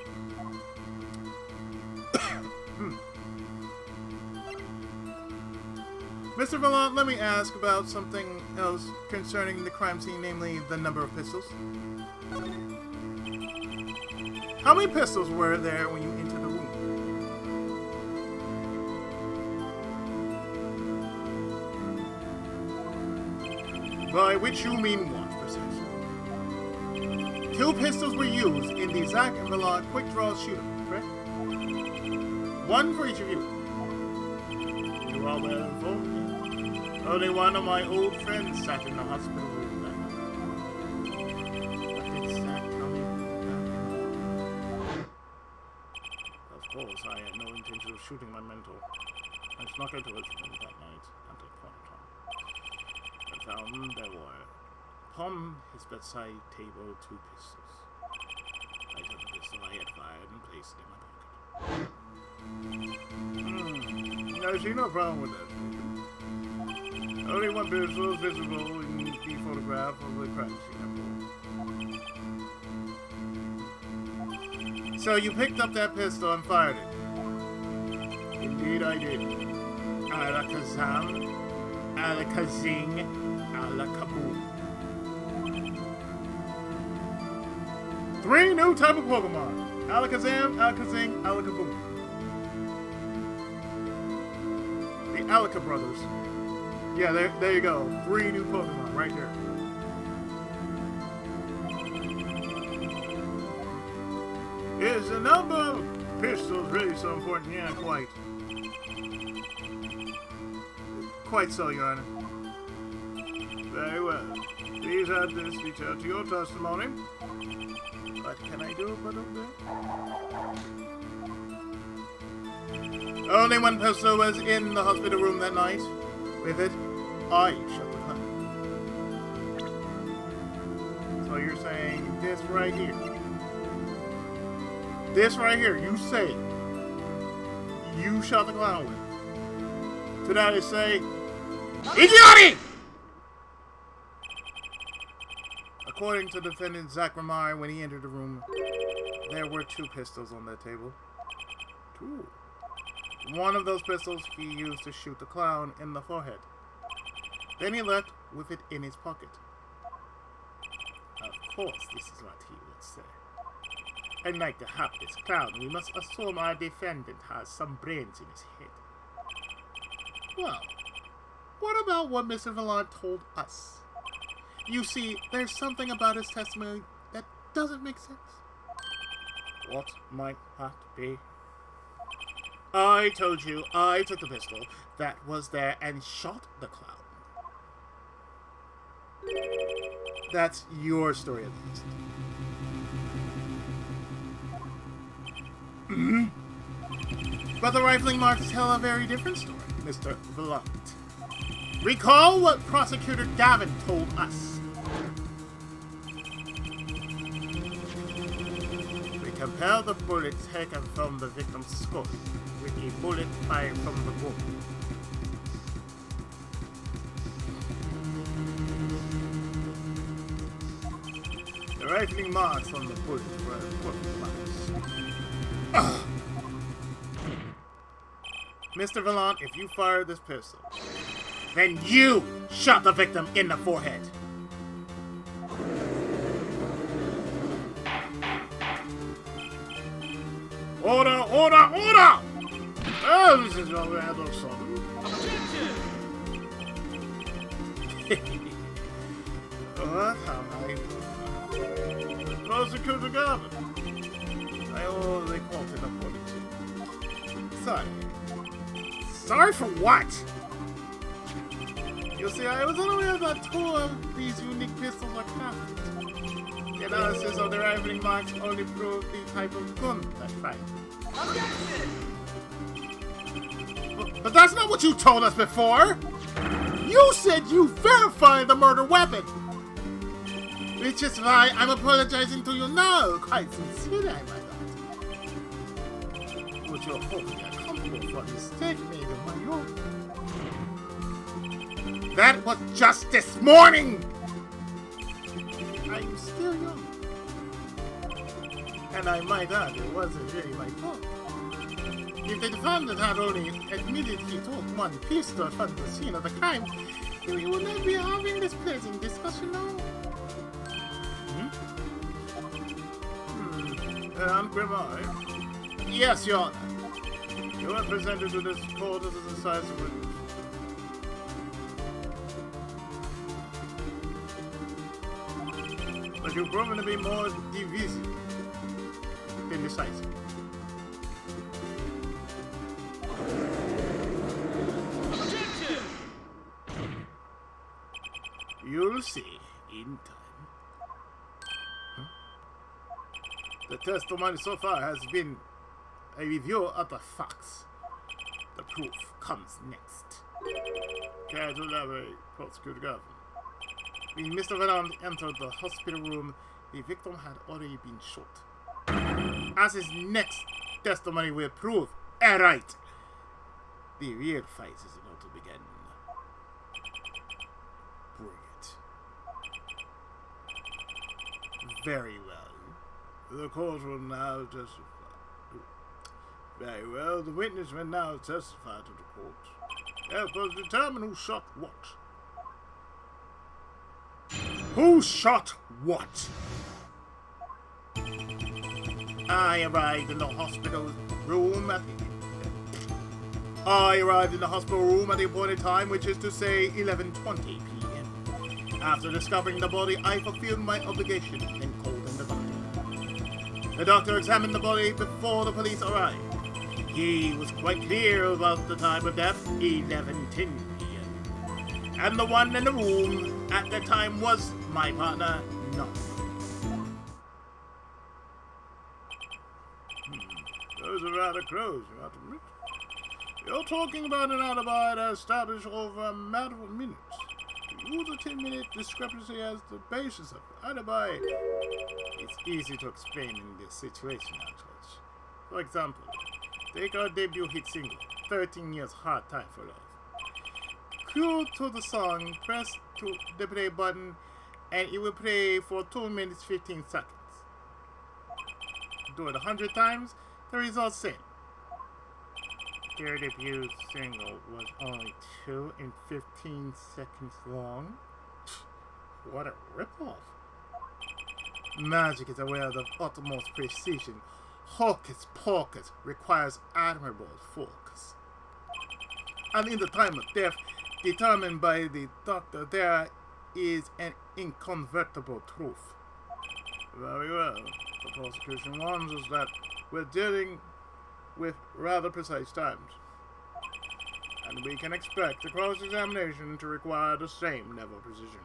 Mr. Vallon, let me ask about something else concerning the crime scene, namely the number of pistols. How many pistols were there when you entered the room? By which you mean what, precisely? 2 pistols were used in the Zach Vallon quick draw shooter, correct? 1 for each of you. You are well informed. Only one of my old friends sat in the hospital room that night. What did Zach tell me? Of course, I had no intention of shooting my mentor. I snuck into his room that night at the point of time. But found there were upon his bedside table 2 pistols. I took the pistol I had fired and placed it in my pocket. I see no problem with that. Only one pistol is visible in the photograph of the crime scene. So you picked up that pistol and fired it? Indeed I did. Alakazam, Alakazing, Alakaboom. 3 new type of Pokemon. Alakazam, Alakazing, Alakaboom. The Alaka brothers. Yeah, there you go. 3 new Pokemon right there. Is the number of pistols really so important? Yeah, quite. Quite so, Your Honor. Very well. Please add this detail to your testimony. What can I do but obey? Only one pistol was in the hospital room that night. With it, I shut the cloud. So you're saying this right here. This right here, you say you shot the clown with. To that I say, idiotic! According to defendant Zach Ramar, when he entered the room, there were 2 pistols on that table. 2. One of those pistols he used to shoot the clown in the forehead. Then he left with it in his pocket. Of course, this is what he would say. Unlike the hapless clown, we must assume our defendant has some brains in his head. Well, what about what Mr. Vallant told us? You see, there's something about his testimony that doesn't make sense. What might that be? I told you I took the pistol that was there and shot the clown. That's your story, at least. But the rifling marks tell a very different story, Mr. Vallant. Recall what Prosecutor Gavin told us. We compare the bullet taken from the victim's skull with a bullet fired from the wound. The rifling marks on the bullet were perfect marks. Mr. Vallant, if you fired this pistol, then you shot the victim in the forehead. Order, order, order! Oh, this is rather sudden. What have I done? Prosecutor Gavin. I only quoted according to. Sorry. Sorry for what? You see, I was unaware that 2 of these unique pistols are crafted. The analysis of the rifling marks only proved the type of gun that fired. But that's not what you told us before! You said you verified the murder weapon! Which is why I'm apologizing to you now, quite sincerely, I might add. But you're hoping I'm comfortable for the mistake made of my own. That was just this morning! I'm still young. And I might add, it wasn't really my fault. If the defendant had only admitted he took 1 pistol from the scene of the crime, then we would not be having this pleasant discussion now. And Grimard? Yes, Your Honor. You are presented to this court as a decisive witness. But you've proven to be more divisive than decisive. Objection! You'll see in time. The testimony so far has been a review of the facts. The proof comes next. Care to elaborate, Prosecutor Gavin? When Mr. Valland entered the hospital room, the victim had already been shot. As his next testimony will prove, right, the real fight is about to begin. Bring it. Very well. The court will now testify. Very well, the witness will now testify to the court. Help us determine who shot what. Who shot what? I arrived in the hospital room at the appointed time, which is to say 11:20 p.m. After discovering the body, I fulfilled my obligation and called in the doctor. The doctor examined the body before the police arrived. He was quite clear about the time of death, 11:10 p.m. And the one in the room at the time was my partner, no. Those are rather close, you have to admit. You're talking about an alibi that established over a matter of minutes. To use a 10-minute discrepancy as the basis of the alibi, it's easy to explain in this situation, George. For example, take our debut hit single, 13 Years Hard Time for Love. Cue to the song, press the play button, and it will play for 2 minutes 15 seconds. Do it 100 times, the result's same. Their debut single was only 2 and 15 seconds long. What a ripoff. Magic is aware of the utmost precision. Hocus pocus requires admirable focus. And in the time of death, determined by the doctor, there is an inconvertible truth. Very well. The prosecution warns us that we're dealing with rather precise times, and we can expect the cross-examination to require the same level of precision.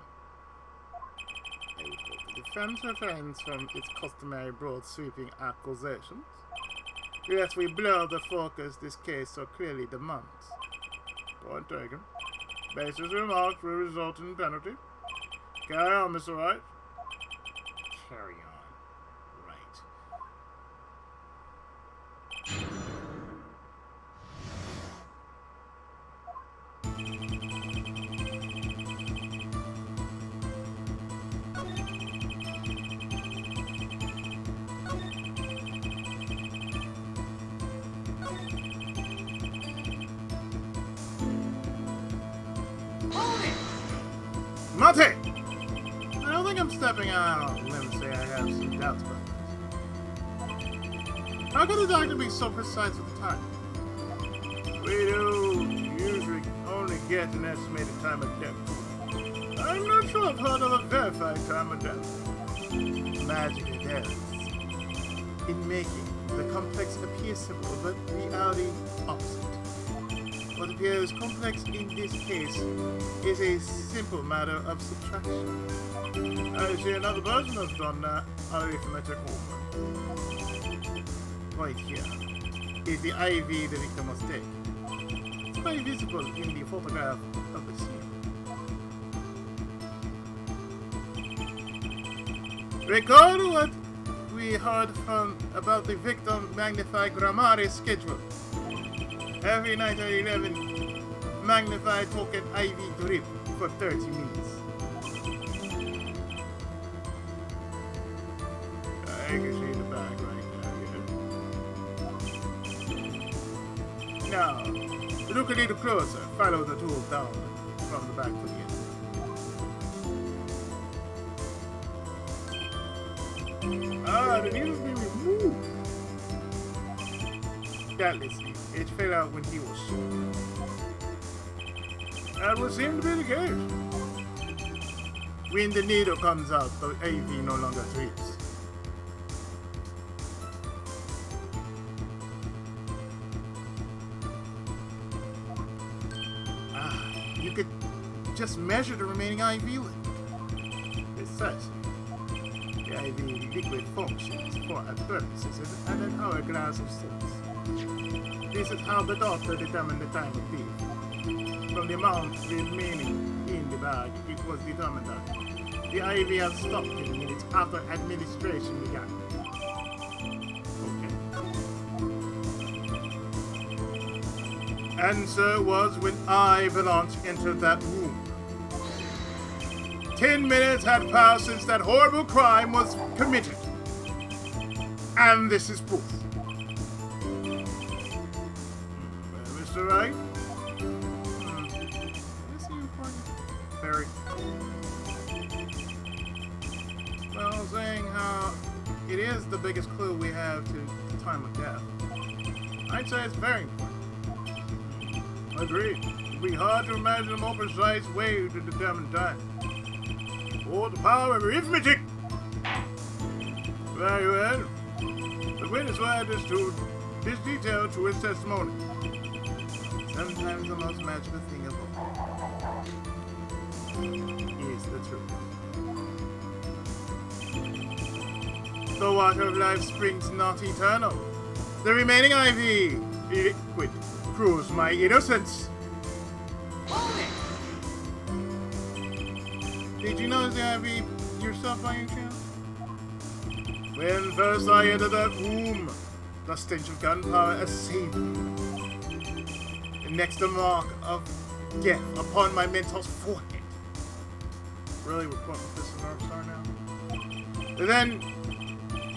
I would hope the defense refrains from its customary broad-sweeping accusations, lest we blur the focus this case so clearly demands. Point taken. Baseless remarks will result in penalty. Carry on, Mr. Wright. Carry on. Right. Mate! I don't think I'm stepping out on a limb to say I have some doubts about this. How could the doctor be so precise with the time? We do usually only get an estimated time of death. I'm not sure I've heard of a verified time of death. Magic it is in making the complex appear simple, but reality opposite. What appears complex in this case is a simple matter of subtraction. I see another person has done that arithmetic homework. Right here is the IV the victim must take. It's quite visible in the photograph of the scene. Recall what we heard about the victim magnified Grammari schedule. Every night at 11, magnified token IV drip for 30 minutes. I can see the bag right now, yeah. Now, look a little closer. Follow the tool down from the back to the end. Ah, the needle's been removed. Doubtlessly, it fell out when he was shot. That would seem to be the case. When the needle comes out, the AV no longer trips. You could just measure the remaining IV liquid. Precisely. The IV liquid functions for a purposes and an hourglass of sorts. This is how the doctor determined the time of death. from the amount remaining in the bag, it was determined that the IV had stopped in minutes after administration began. Okay. And so it was when I, Valance, entered that room. 10 minutes had passed since that horrible crime was committed. And this is proof. Mr. Wright? Is he important? Very. Well, saying how it is the biggest clue we have to the time of death, I'd say it's very important. Agreed. It'd be hard to imagine a more precise way to determine time. Or the power of arithmetic! Very well. The witness will add this detail to his testimony. Sometimes the most magical thing of all is the truth. The water of life springs not eternal. The remaining IV liquid proves my innocence. Did you notice the IV yourself by any chance? When first I entered that room, the stench of gunpowder assailed me. And next the mark of death upon my mentor's forehead. Really, we're putting this in North Star now? And then,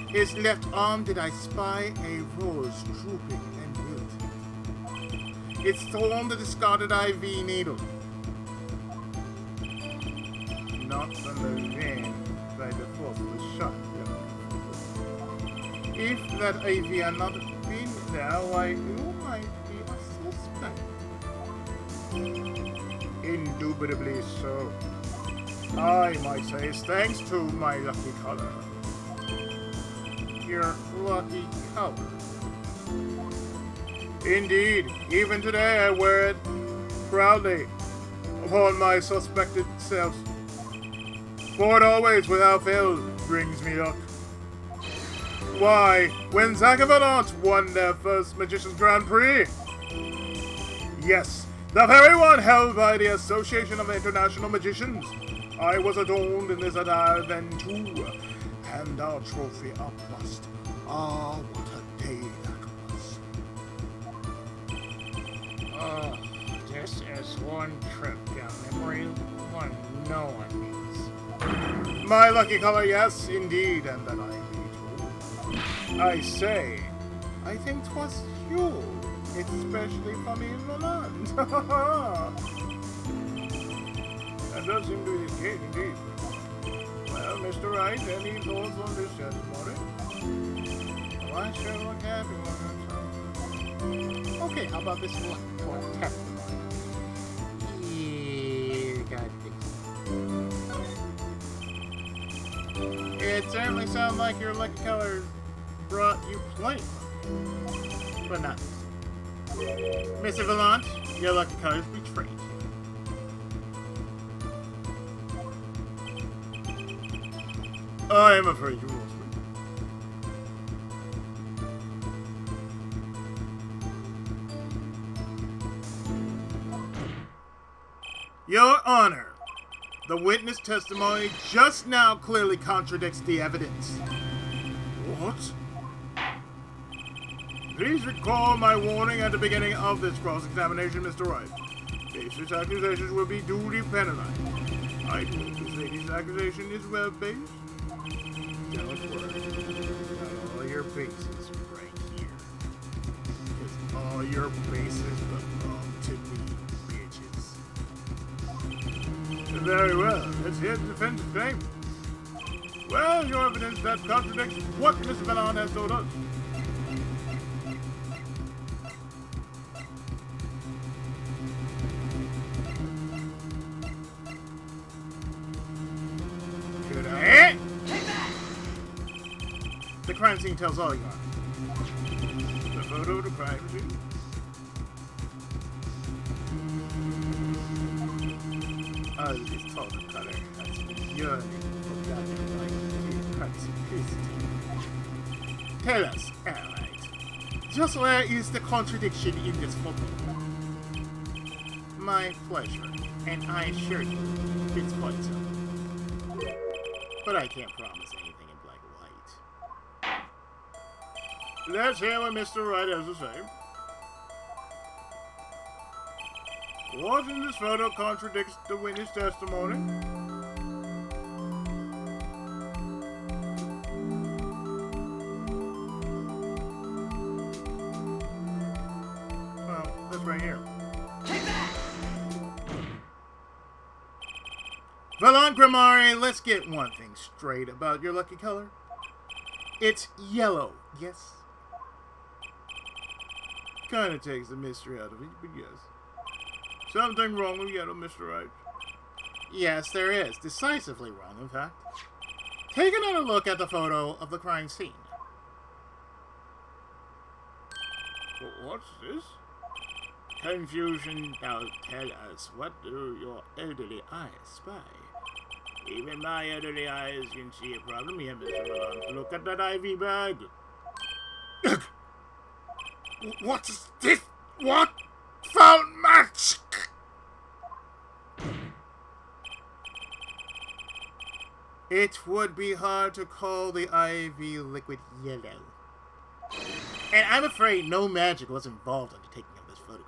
his left arm did I spy a rose drooping and wilted. It thorned the discarded IV needle. Not from the vein by the force of the shot. If that IV had not been there, why you might be a suspect. Indubitably so. I might say it's thanks to my lucky color. Your lucky color. Indeed, even today I wear it proudly upon my suspected self. For it always, without fail, brings me luck. Why, when Zack and Valance won their first Magician's Grand Prix? Yes, the very one held by the Association of International Magicians. I was adorned in this attire then too, and our trophy up must. Ah, what a day that was. Oh, this is one trip down memory one no one needs. My lucky color, yes, indeed, and that I be too. I say, I think 'twas you, especially for me, Valance. That does seem to be the case, indeed. Well, Mr. Wright, any thoughts on this testimony? Well, I sure look happy when I'm Okay, how about this one for testimony? You got It certainly sounds like your lucky color brought you plenty, but not. Mr. Valance, your lucky colors betrayed you. I am afraid you lost me. Your Honor, the witness testimony just now clearly contradicts the evidence. What? Please recall my warning at the beginning of this cross-examination, Mr. Wright. Baseless accusations will be duly penalized. I hope this lady's accusation is well-based. Don't worry. All your bases right here. Because all your bases belong to me, bitches. Very well. Let's hear the defense's claim. Well, your evidence that contradicts what Mr. Valance has told us. Should I? The crime scene tells all, Your Honor. The photo of the crime scene. Oh, this tall cutter has been yearning for goddamn like simplicity. Tell us, alright, just where is the contradiction in this photo? my pleasure, and I assure you, it's quite so. But I can't promise anything in black and white. Let's hear what Mr. Wright has to say. What in this photo contradicts the witness testimony? Well, that's right here. Valon Grimari, let's get one thing straight about your lucky color. It's yellow, yes? Kinda takes the mystery out of it, but yes. Something wrong with yellow, Mr. Wright. Yes, there is. Decisively wrong, in fact. Take another look at the photo of the crime scene. What's this? Confusion, now tell us, what do your elderly eyes spy? Even my elderly eyes can see a problem here, Mr. Valon. Look at that IV bag. What's this? What? Foul match! It would be hard to call the IV liquid yellow. And I'm afraid no magic was involved in the taking of this photograph.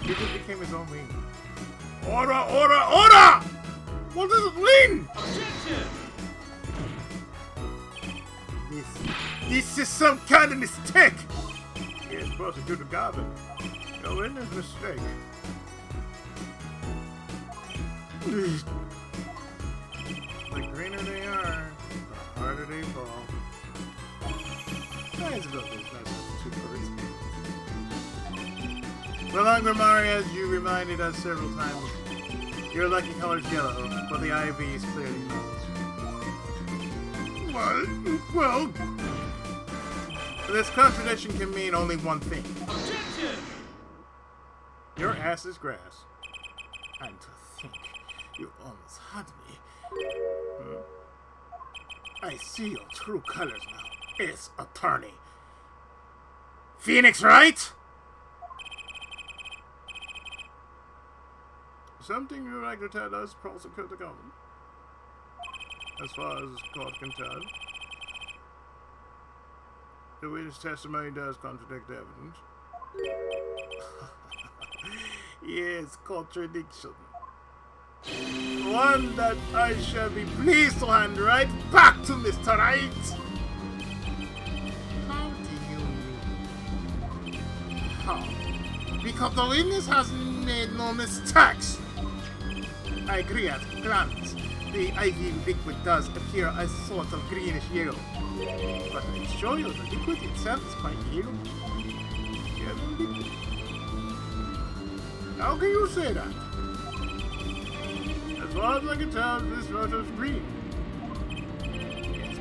He just became his own lean. Order! Order! Order! What does it mean? Objection! This is some kind of mistake. Yes, Prosecutor Garvin. Your witness mistake. The greener they are, the harder they fall. Science about this, not substitute for reason. Well, Grimari, as you reminded us several times, your lucky color's yellow, but the IV is clearly not. Well, this contradiction can mean only one thing. Objection! Your ass is grass. And to think, you almost had me. I see your true colors now. It's attorney. Phoenix, right? Something you'd like to tell us, Prosecutor Garvin? As far as court can tell, the witness testimony does contradict the evidence. Yes, contradiction. One that I shall be pleased to hand right back to Mr. Wright. How do you mean? How? Because the witness has made no mistakes. I agree at a glance. The IV liquid does appear a sort of greenish yellow. But I assure you the liquid itself is quite yellow. Yellow liquid. How can you say that? As far as I can tell, this photo's green. Yes,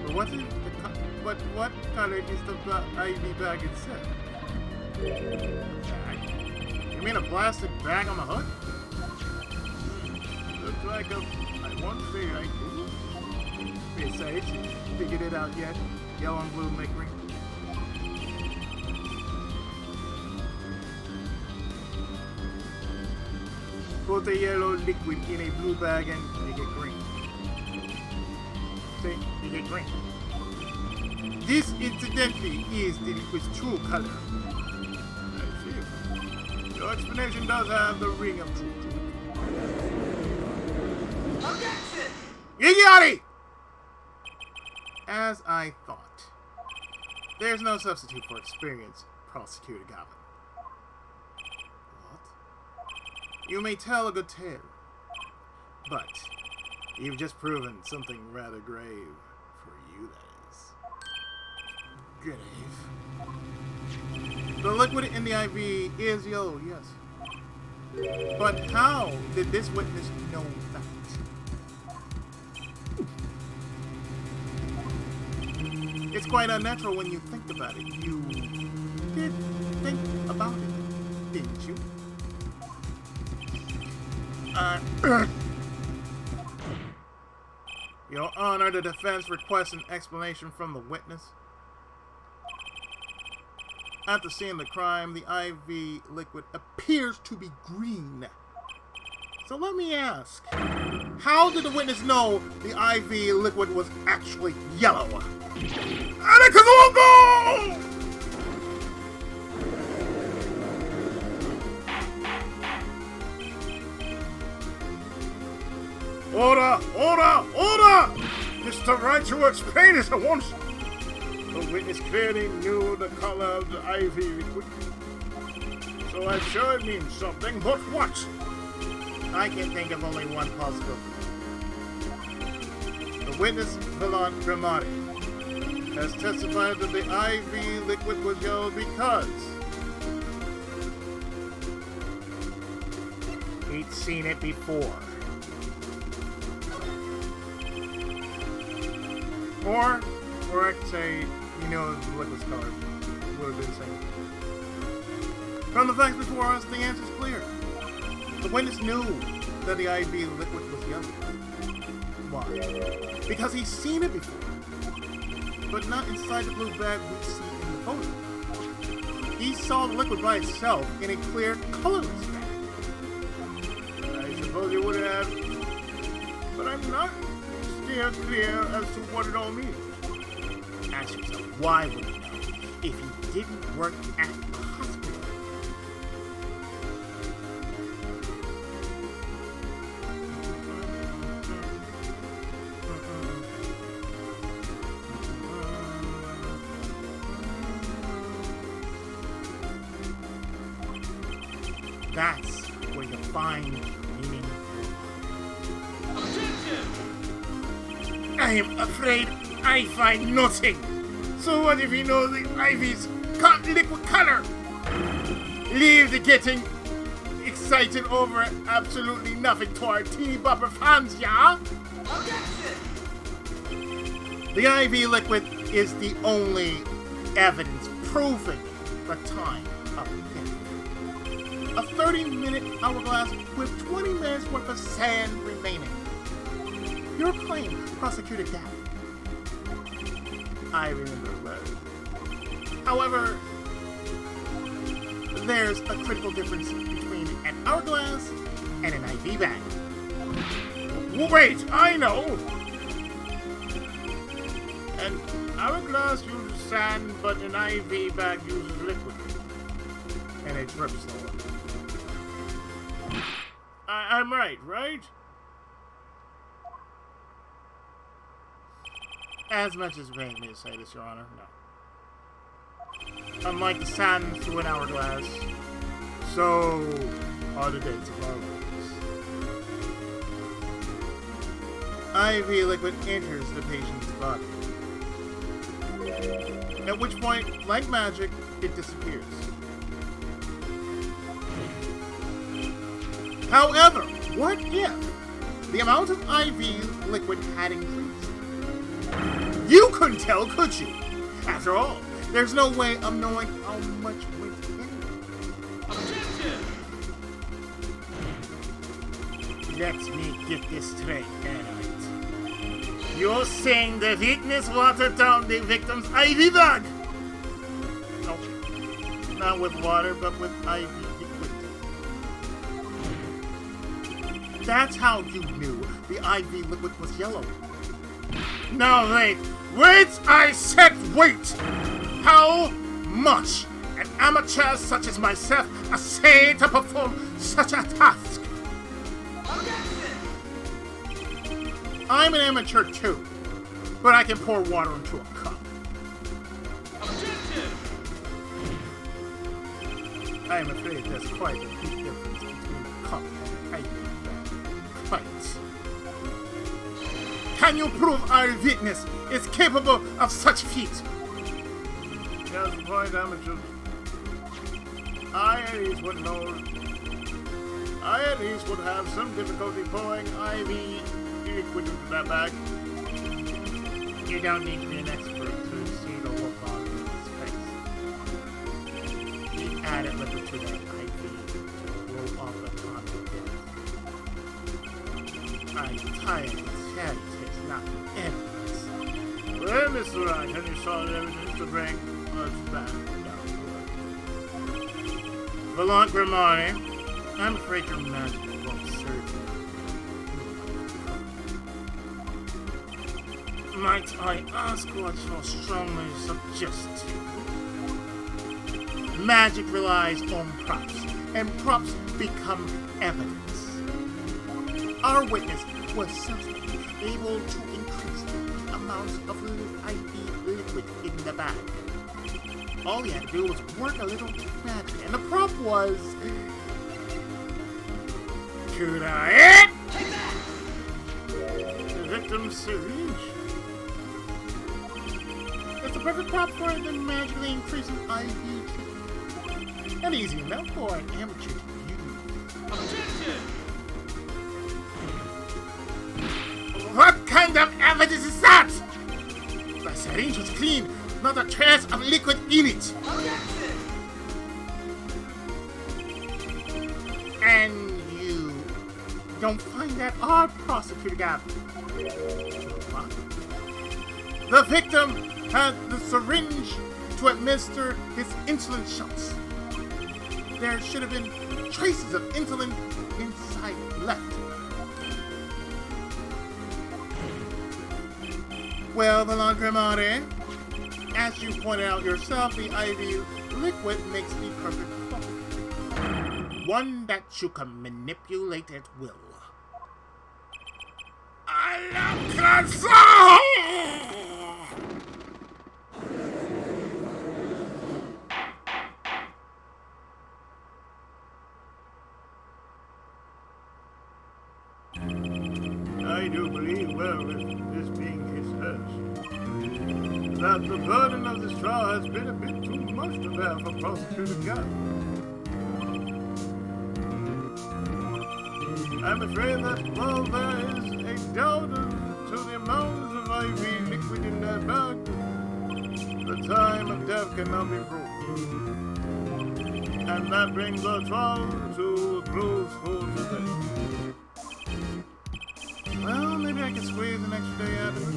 but what color is the IV bag itself? Bag? You mean a plastic bag on the hood? Looks like a... I want to say I do. Besides, you figured it out yet? Yellow and blue make green. Put a yellow liquid in a blue bag and you get green. See, you get green. This, incidentally, is the liquid's true color. I see. Your explanation does have the ring of truth to it. Objection! Yiggyati! As I thought. There's no substitute for experience, Prosecutor Garvin. What? You may tell a good tale, but you've just proven something rather grave. For you, that is. Grave. The liquid in the IV is yellow, yes. But how did this witness know that? It's quite unnatural when you think about it. You did think about it, didn't you? Your Honor, the defense requests an explanation from the witness. At the scene of the crime, the IV liquid appears to be green. So let me ask, how did the witness know the IV liquid was actually yellow? Anakazuko! Order! Order! Order! Mr. Wright, you explain it at once. The witness clearly knew the color of the IV liquid. So I'm sure it means something, but what? I can think of only one possibility. The witness, Villan Grimati, has testified that the IV liquid was yellow because He'd seen it before. Or I could say, you know, the liquid's color would have been the same. From the facts before us, the answer is clear. The witness knew that the IV liquid was yellow. Why? Because he's seen it before. But not inside the blue bag we see in the photo. He saw the liquid by itself in a clear, colorless bag. I suppose you would have, but I'm not still clear as to what it all means. Ask yourself, why would he know if he didn't work at the hospital? That's where you find meaning. Objection! I am afraid I find nothing. So what if he knows the IV's liquid color? Leave the getting excited over absolutely nothing to our teeny bopper fans, yeah? Objection! The IV liquid is the only evidence proving the time of death. A 30-minute hourglass with 20 minutes worth of sand remaining. Your claim, Prosecutor Gap. I remember well. However, there's a critical difference between an hourglass and an IV bag. Wait, I know! An hourglass uses sand, but an IV bag uses liquid. And it drips slower. I'm right? As much as vain me to say this, Your Honor, no. Unlike the sand through an hourglass, So are the dates of our lives. IV liquid enters the patient's body. At which point, like magic, it disappears. However, what if the amount of IV liquid had increased? You couldn't tell, could you? After all, there's no way of knowing how much went in. Objection! Let me get this straight, Annette. You're saying the witness watered down the victim's IV bag? No, not with water, but with IV liquid. That's how you knew the IV liquid was yellow. No, wait! I said wait! How much an amateur such as myself essay to perform such a task? Objection! I'm an amateur too, but I can pour water into a cup. Objection! I am afraid there's quite a big difference between a cup and IV bag. Quite. Can you prove our witness is capable of such feat? Just the point, amateurs. I at least would have some difficulty pouring IV liquid into that bag. You don't need to be an expert to see the look on his face. He added liquid to that IV to blow off the top of it. I'm tired. His head takes not evidence. Well, Mr. Wright, have you sought evidence to bring us back down to earth? Valant Grimari, I'm afraid your magic won't serve you. Might I ask what you're strongly suggesting? Magic relies on props, and props become evidence. Our witness was certainly able to increase the amount of IV liquid in the bag. All he had to do was work a little magic, and the prop was... Could I? The victim's syringe. It's the perfect prop for the magically increasing IV. And easy enough for an amateur to use. Objection! What kind of evidence is that? The syringe was clean, not a trace of liquid in it. Objection! And you don't find that odd, Prosecutor Gab? What? The victim had the syringe to administer his insulin shots. There should have been traces of insulin inside left. Well, Valant Grimari, as you pointed out yourself, the IV liquid makes the perfect product. One that you can manipulate at will. I do believe, well, with this being his first, that the burden of this trial has been a bit too much to bear for Prosecutor Gunn. I'm afraid that while there is a doubt to the amount of IV liquid in that bag, the time of death cannot be proved. And that brings our trial to a close for today. Well, maybe I can squeeze an extra day out of this.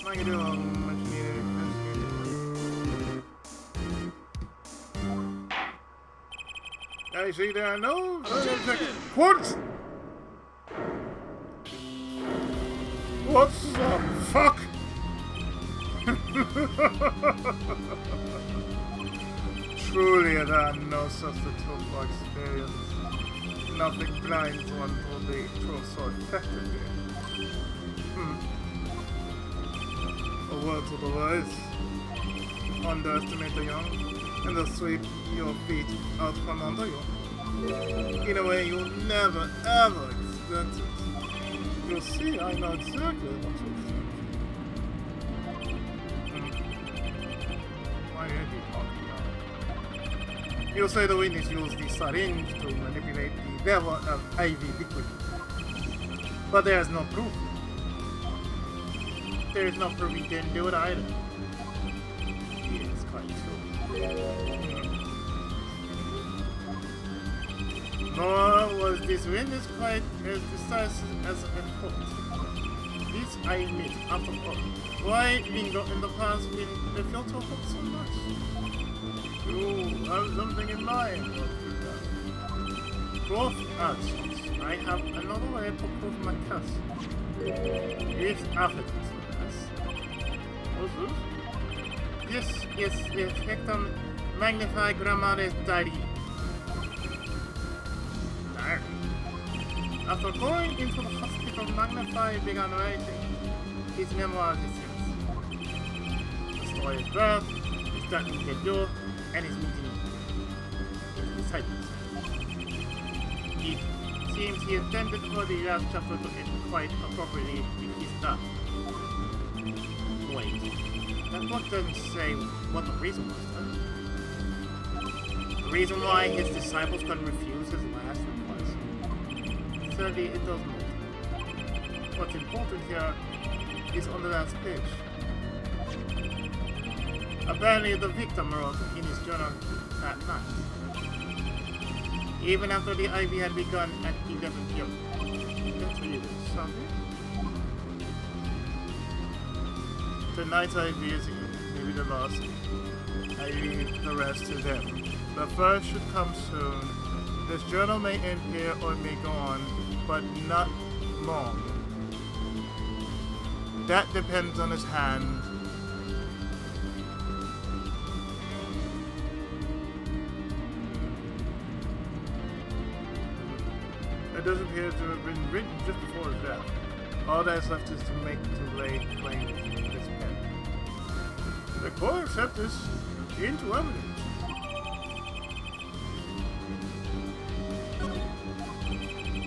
I can do a much needed investigation. I see there are no quartz. What the fuck? Truly, there are no substitute for experience. Nothing blinds one to the truth so effectively. A word to the wise. Underestimate the young, and they'll sweep your feet out from under you. In a way you'll never ever expect it. You'll see, I know exactly what to expect. Why are you talking about? You'll say the witness used the syringe to manipulate the level of IV liquid. But there's no proof. There's no proof he didn't do it either. It's quite true. Nor was this witness quite as decisive as I hoped. This I admit, after all. Why Bingo in the past been the filter hook so much? You have something in mind. Proof actions. I have another way to prove my case. It's evidence. What's this? Yes, victim Magnify Grimari's diary. After going into the hospital, Magnify began writing his memoir descents. The story of birth, his death in Kejo, and his meeting with his disciples. It seems he intended for the last chapter to end quite appropriately with his death. Wait, that book doesn't say what the reason was, does it? The reason why his disciples couldn't refuse his last request? Certainly it does not. What's important here is on the last page. Apparently the victim wrote in his journal that night. even after the IV had begun at 11 p.m. That's really something. Tonight's IV is maybe the last. I leave the rest to them. The first should come soon. This journal may end here or may go on, but not long. That depends on his hand. It does appear to have been written just before his death. All that is left is to lay claim to this pen. The court accept this into evidence.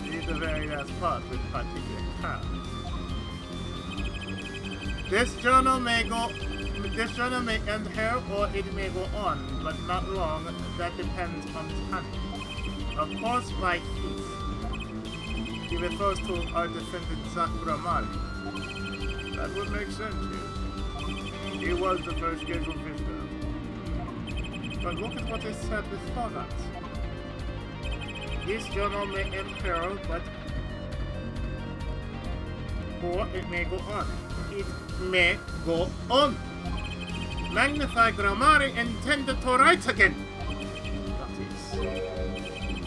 Read the very last part with particular care. This journal may end here or it may go on, but not long. That depends on time. Of course, by Heath. He refers to our defendant Zakramari. That would make sense, yes. He was the first scheduled visitor. But look at what is said before that. This journal may end here, but or it may go on. It may go on. Magnify Grammari intended to write again. That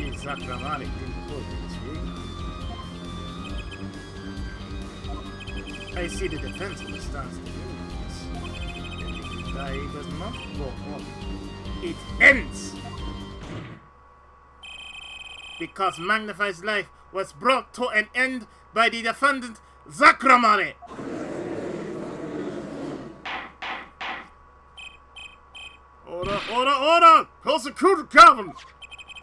is Zakramari didn't quote this reading. I see the defense of the stance to do this. It does not go on. It ends! Because Magnify's life was brought to an end by the defendant Zakramari! Order! Prosecutor Calvin!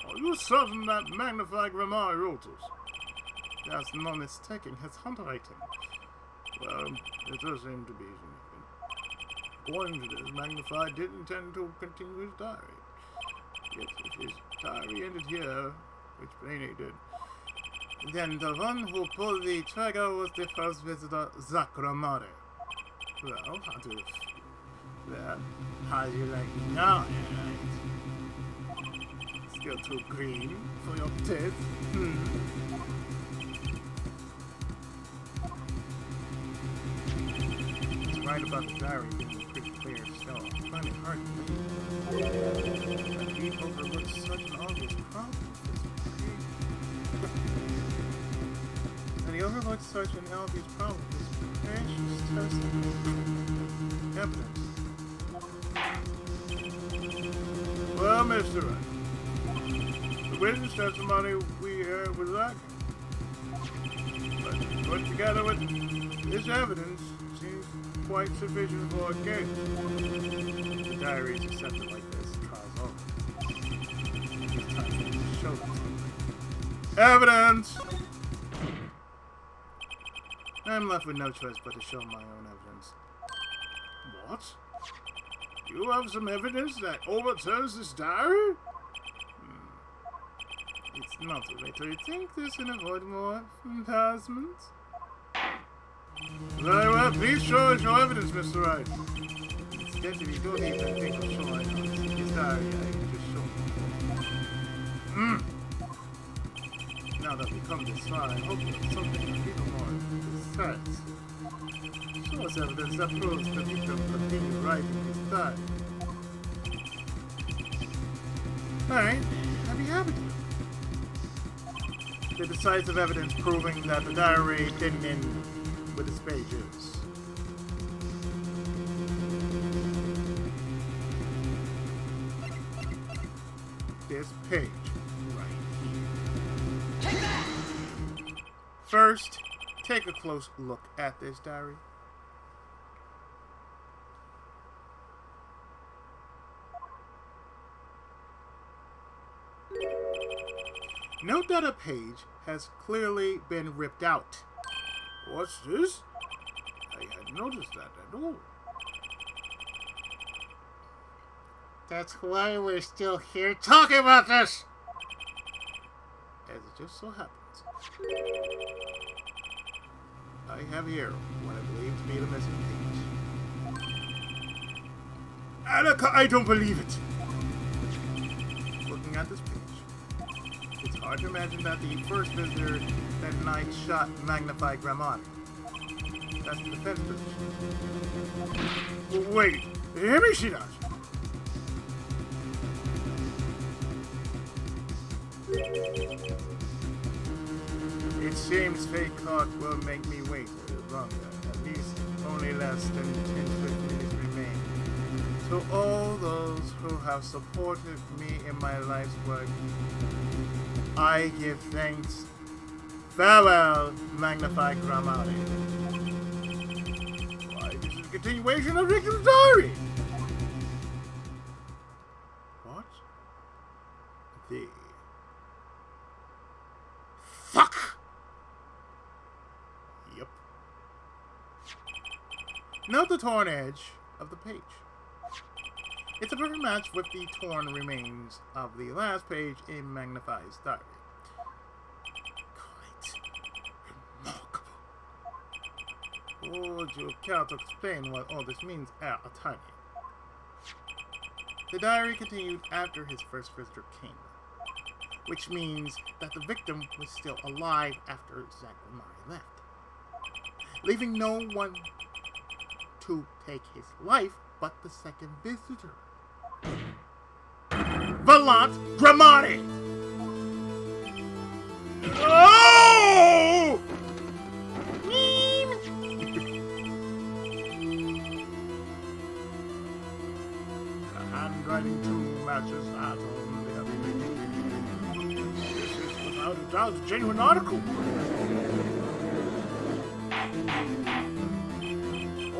Are you certain that Magnify Grammari wrote this? There's no mistaking his handwriting. Well, it does seem to be significant. According to this, Magnify did intend to continue his diary. Yet if his diary ended here, which plainly did, then the one who pulled the trigger was the first visitor, Zakramari. Well, how do you like me now, right? Still too green for your taste? Right about the diary being pretty clear still. I find it hard to believe that he overlooked such an obvious problem. That he overlooked such an obvious problem with precious testing evidence. Well, Mr. Wright, the witness testimony we heard was lacking. But put together with this evidence seems quite sufficient for a case. The diary is accepted like this. Trial's over. It's time to show them something. Evidence! I'm left with no choice but to show my own evidence. What? You have some evidence that overturns this diary? It's not too late to rethink this and avoid more embarrassment. Very well, please show us your evidence, Mr. Wright. Instead, if you don't even think of showing his diary, I can just show him. Now that we come this far, I hope there's something a little more precise. Show us evidence that proves that he can continue writing his diary. Alright, I'd be happy to. The decisive evidence proving that the diary didn't end with its pages. This page right here. Take that! First, take a close look at this diary. Note that a page has clearly been ripped out. What's this? I hadn't noticed that at all. That's why we're still here talking about this! As it just so happens, I have here what I believe to be the missing page. Annika, I don't believe it! Looking at this page, hard to imagine that the first visitor that night shot Magnify Gramati. That's the defense position. Wait, hear she does. It seems fate caught will make me wait a little longer. At least only less than 10 minutes remain. To all those who have supported me in my life's work, I give thanks. Farewell, Magnified Gramati. Why, this is a continuation of Victor's diary. What? The... Fuck! Yep. Note the torn edge of the page. It's a perfect match with the torn remains of the last page in Magnify's diary. Quite remarkable. Would you care to explain what all this means, Attorney? The diary continued after his first visitor came, which means that the victim was still alive after Zachary left, leaving no one to take his life but the second visitor. Valant Gramati! Oh! The handwriting too matches that on the other page. This is without a doubt a genuine article.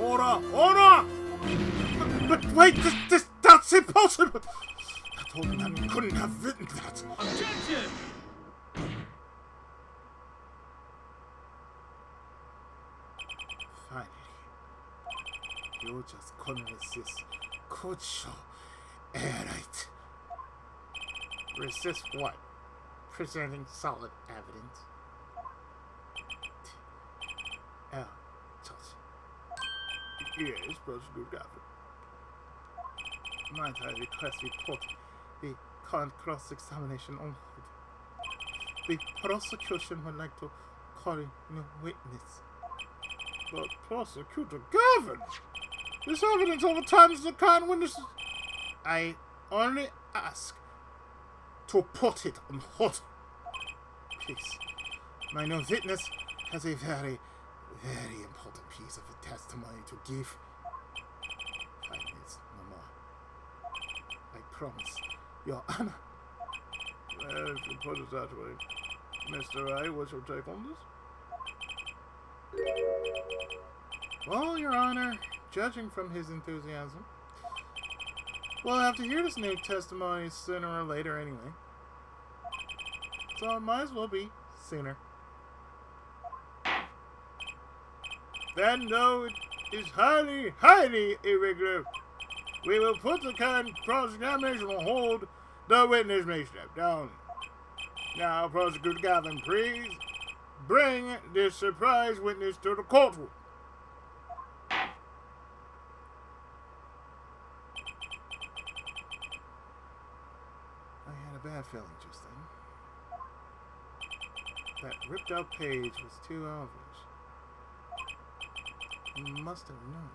Order! Order! But wait, that's impossible! I told him I couldn't have written that. Objection! Finally, you just couldn't resist. Could you? Alright. Resist what? Presenting solid evidence. Oh, Judge. Yes, Prosecutor Gavin. Might I request we put the current cross-examination on hold? The prosecution would like to call a new witness. But Prosecutor Gavin, this evidence overturns the kind witnesses. I only ask to put it on hold. Please, my new witness has a very, very important piece of testimony to give. 5 minutes, no more. I promise, Your Honor. Well, if you put it that way. Mr. Wright, what's your take on this? Well, Your Honor, judging from his enthusiasm, we'll have to hear this new testimony sooner or later anyway. So it might as well be sooner. Then, though it is highly, highly irregular, we will put the current cross-examination on hold. The witness may step down. Now, Prosecutor Gavin, please bring this surprise witness to the courtroom. I had a bad feeling just then. That ripped out page was too obvious. He must have known.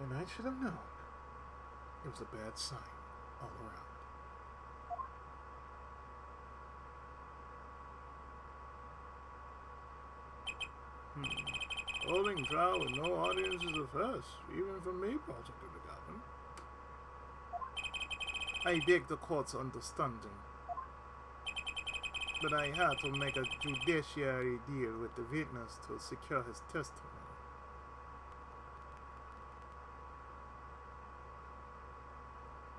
And I should have known. It was a bad sign all around. Holding trial with no audience is a first, even for me, Prosecutor Gavin. I beg the court's understanding, but I had to make a judiciary deal with the witness to secure his testimony.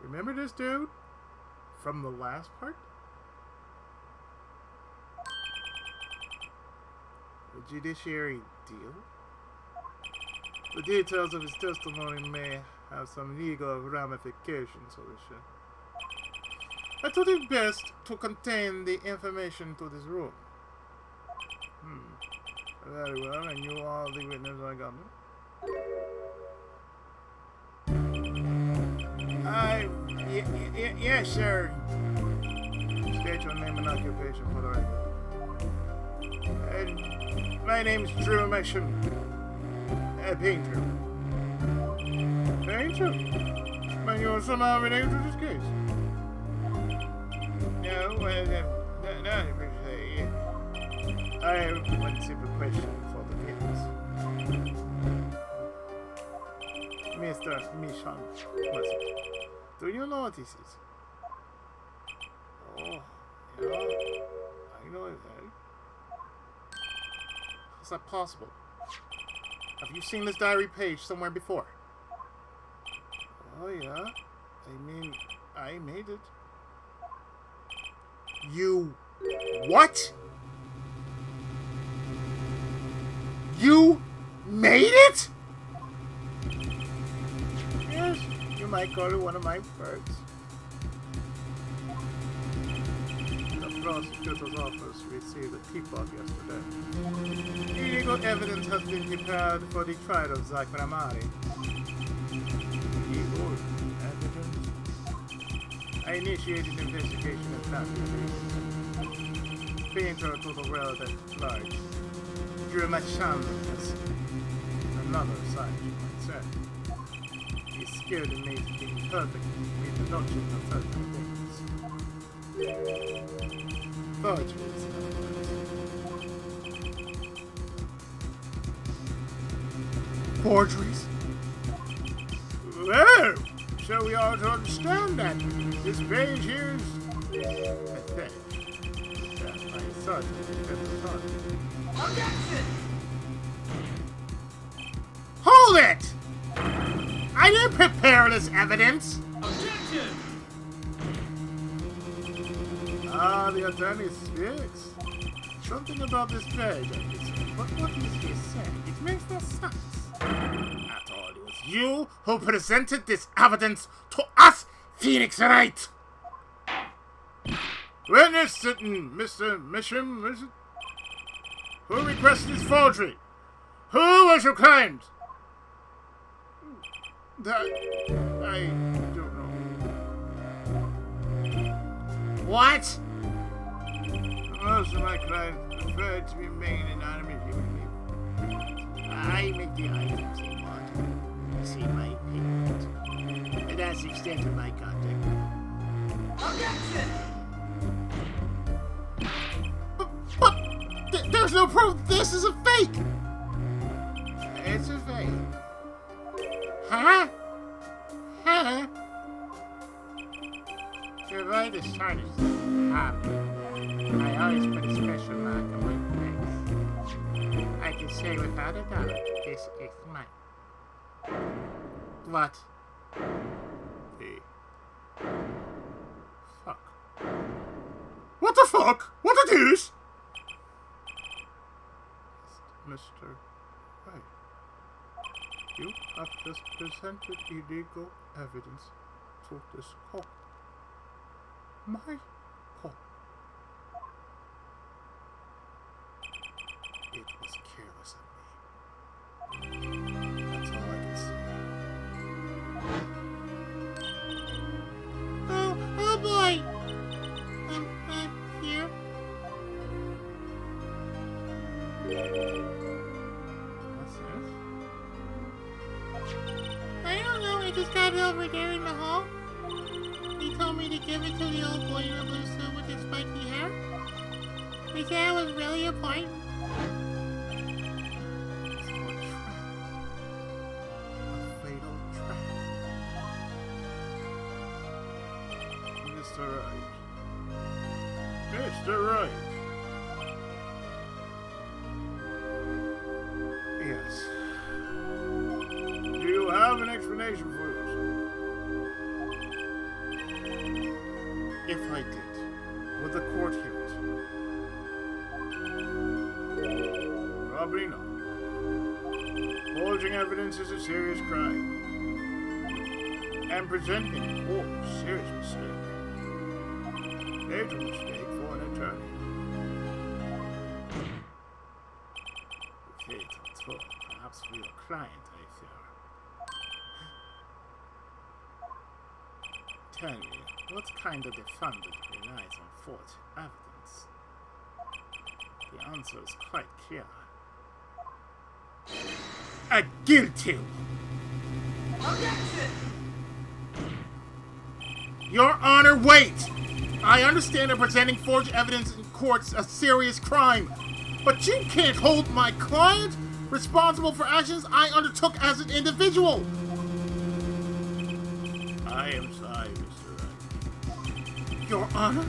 Remember this dude from the last part? A judiciary deal? The details of his testimony may have some legal ramifications, Alicia. I thought it best to contain the information to this room. Very well, and you are the witness I got. Yes, sir. State your name and occupation for the record. My name's Drew Mesham. A painter. Painter? Man, you're somehow related to this case. No, I have one simple question for the witness. Mr. Misham, do you know what this is? Oh, yeah, I know it. How's that possible? Have you seen this diary page somewhere before? Oh, yeah. I mean, I made it. You... What? You made it? Yes, you might call it one of my works. The prosecutor's office received a tip-off yesterday. Illegal evidence has been prepared for the trial of Zach Ramari. Illegal evidence? I initiated investigation of that. Painter to the world at large. Drew Macham has another side, you might say. He's skilled in making perfect reproduction of certain things. Forgeries, Forgeries? Well, so we ought to understand that this page here is a thing. That's my son. Objection! Hold it! I didn't prepare this evidence! Objection! Ah, the attorney speaks. Something about this page, I can say. But what is he saying? It makes no sense. After all, it was you who presented this evidence to us, Phoenix Wright! Witness sitting, Mr. Misham, is it? Who requested this forgery? Who was your client? That... I don't know. What? Most of my clients prefer to remain anonymous. I make the items they want. See my payment. And that's the extent of my contact. Objection! But there's no proof this is a fake! It's a fake. Huh? Huh? You're right, the shine is I always put a special mark on my face. I can say without a doubt, this is mine. What? The fuck? What the fuck? What it is? Mr. Right. You have just presented illegal evidence to this court. My court. It was careless of me. That's all I can say. Oh boy! Here? What's this? I don't know, I just got it over there in the hall. He told me to give it to the old boy in the blue suit with his spiky hair. He said it was really important. It's a trap. A fatal trap. Mr. Wright. Mr. Wright. Yes. Do you have an explanation for this? If I did, would the court hear it? Probably not. Forging evidence is a serious crime. And presenting in court is a serious mistake. Major mistake for an attorney. Fatal talk, perhaps for your client, I fear. Tell me, what kind of defendant relies on forged evidence? The answer is quite clear. A guilty! Objection! Your Honor, wait! I understand that presenting forged evidence in court's a serious crime, but you can't hold my client responsible for actions I undertook as an individual! I am sorry, Mr. Wright. Your Honor?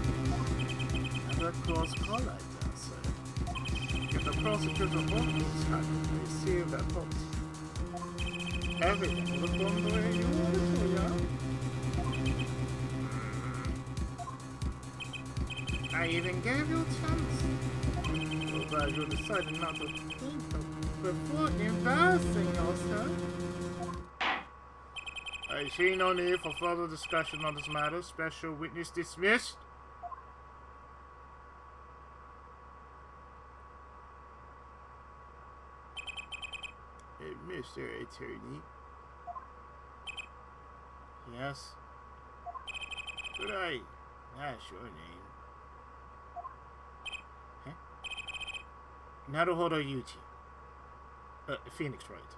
Never close call like that, sir. If the prosecutor holds had received that vote, everything would have gone the way you wanted to, yeah? I even gave you a chance. But you decided not to think before embarrassing yourself. I see no need for further discussion on this matter. Special witness dismissed. Mr. Attorney. Yes? Could I ask your name? Huh? Naruhodo Yuji. Phoenix Wright.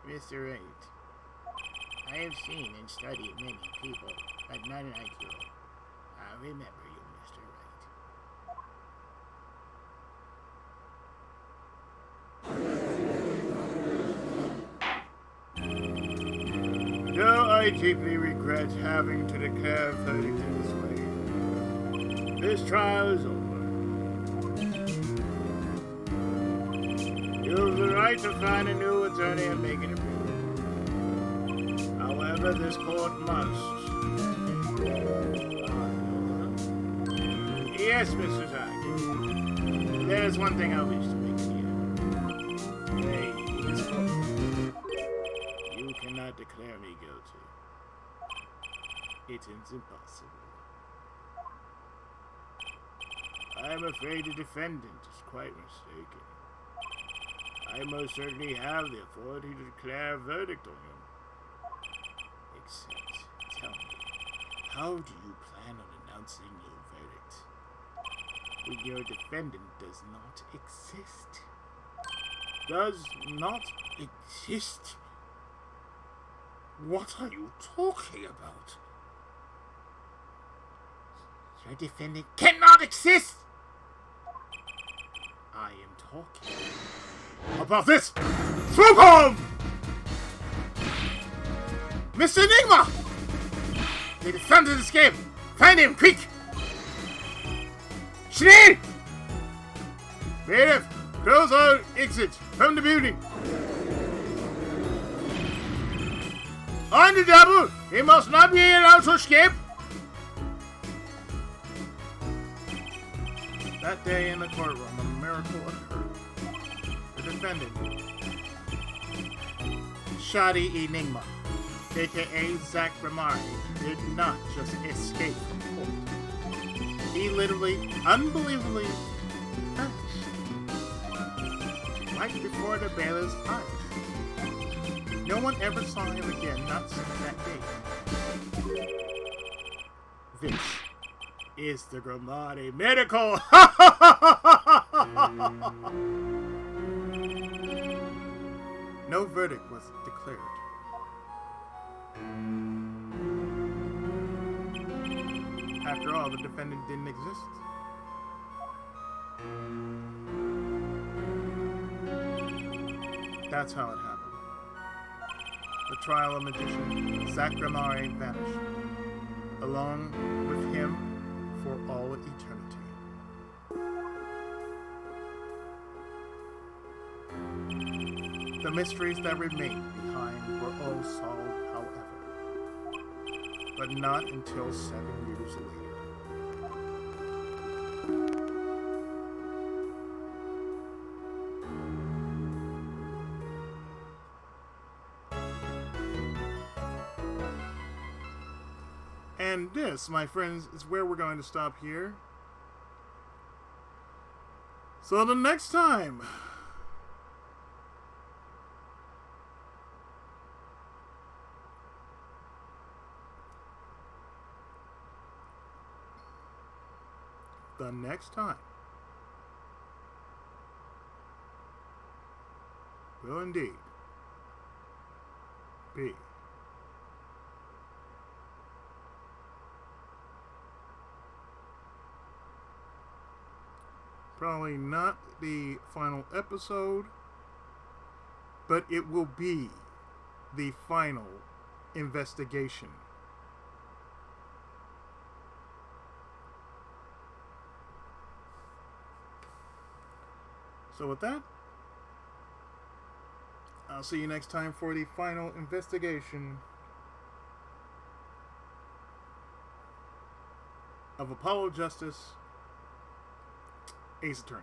Mr. Wright, I have seen and studied many people, but none like you. I remember you, Mr. Wright. Though I deeply regret having to declare a verdict in this way, this trial is over. You have the right to find a new attorney and make an appeal. However, this court must. Yes, Mr. Zach. There's one thing I wish to make clear. Hey, this court. You cannot declare me guilty. It is impossible. I am afraid the defendant is quite mistaken. I most certainly have the authority to declare a verdict on him. Except, tell me, how do you plan on announcing your verdict when your defendant does not exist? Does not exist? What are you talking about? Your defendant cannot exist! I am talking about this! Swoop home! Mr. Enigma! The defendant escaped! Find him, quick! Shinee! Bailiff, close our exit from the building! On the double! He must not be allowed to escape! That day in the courtroom, a miracle occurred. The defendant, Shadi Enigma, aka Zach Ramari, did not just escape from court. He literally, unbelievably, vanished. Right before the bailiff's eyes. No one ever saw him again, not since that day. This is the Gramati Medical! No verdict was declared. After all, the defendant didn't exist. That's how it happened. The trial of magician Zach Ramari vanished, along with him for all eternity. The mysteries that remained behind were all solved, however, but not until 7 years later. And this, my friends, is where we're going to stop here. So the next time, the next time. Will indeed be probably not the final episode, but it will be the final investigation. So with that, I'll see you next time for the final investigation of Apollo Justice, Ace Attorney.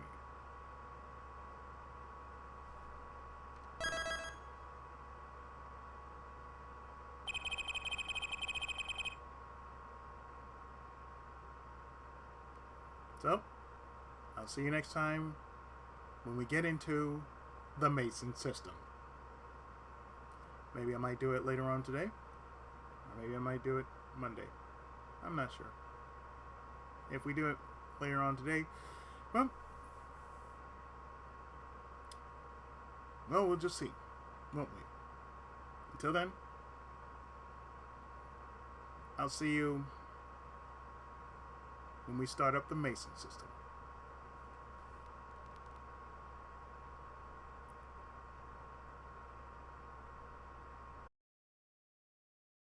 So, I'll see you next time when we get into the Mason system. Maybe I might do it later on today, or maybe I might do it Monday. I'm not sure. If we do it later on today, well, we'll just see, won't we? Until then, I'll see you when we start up the Mason system.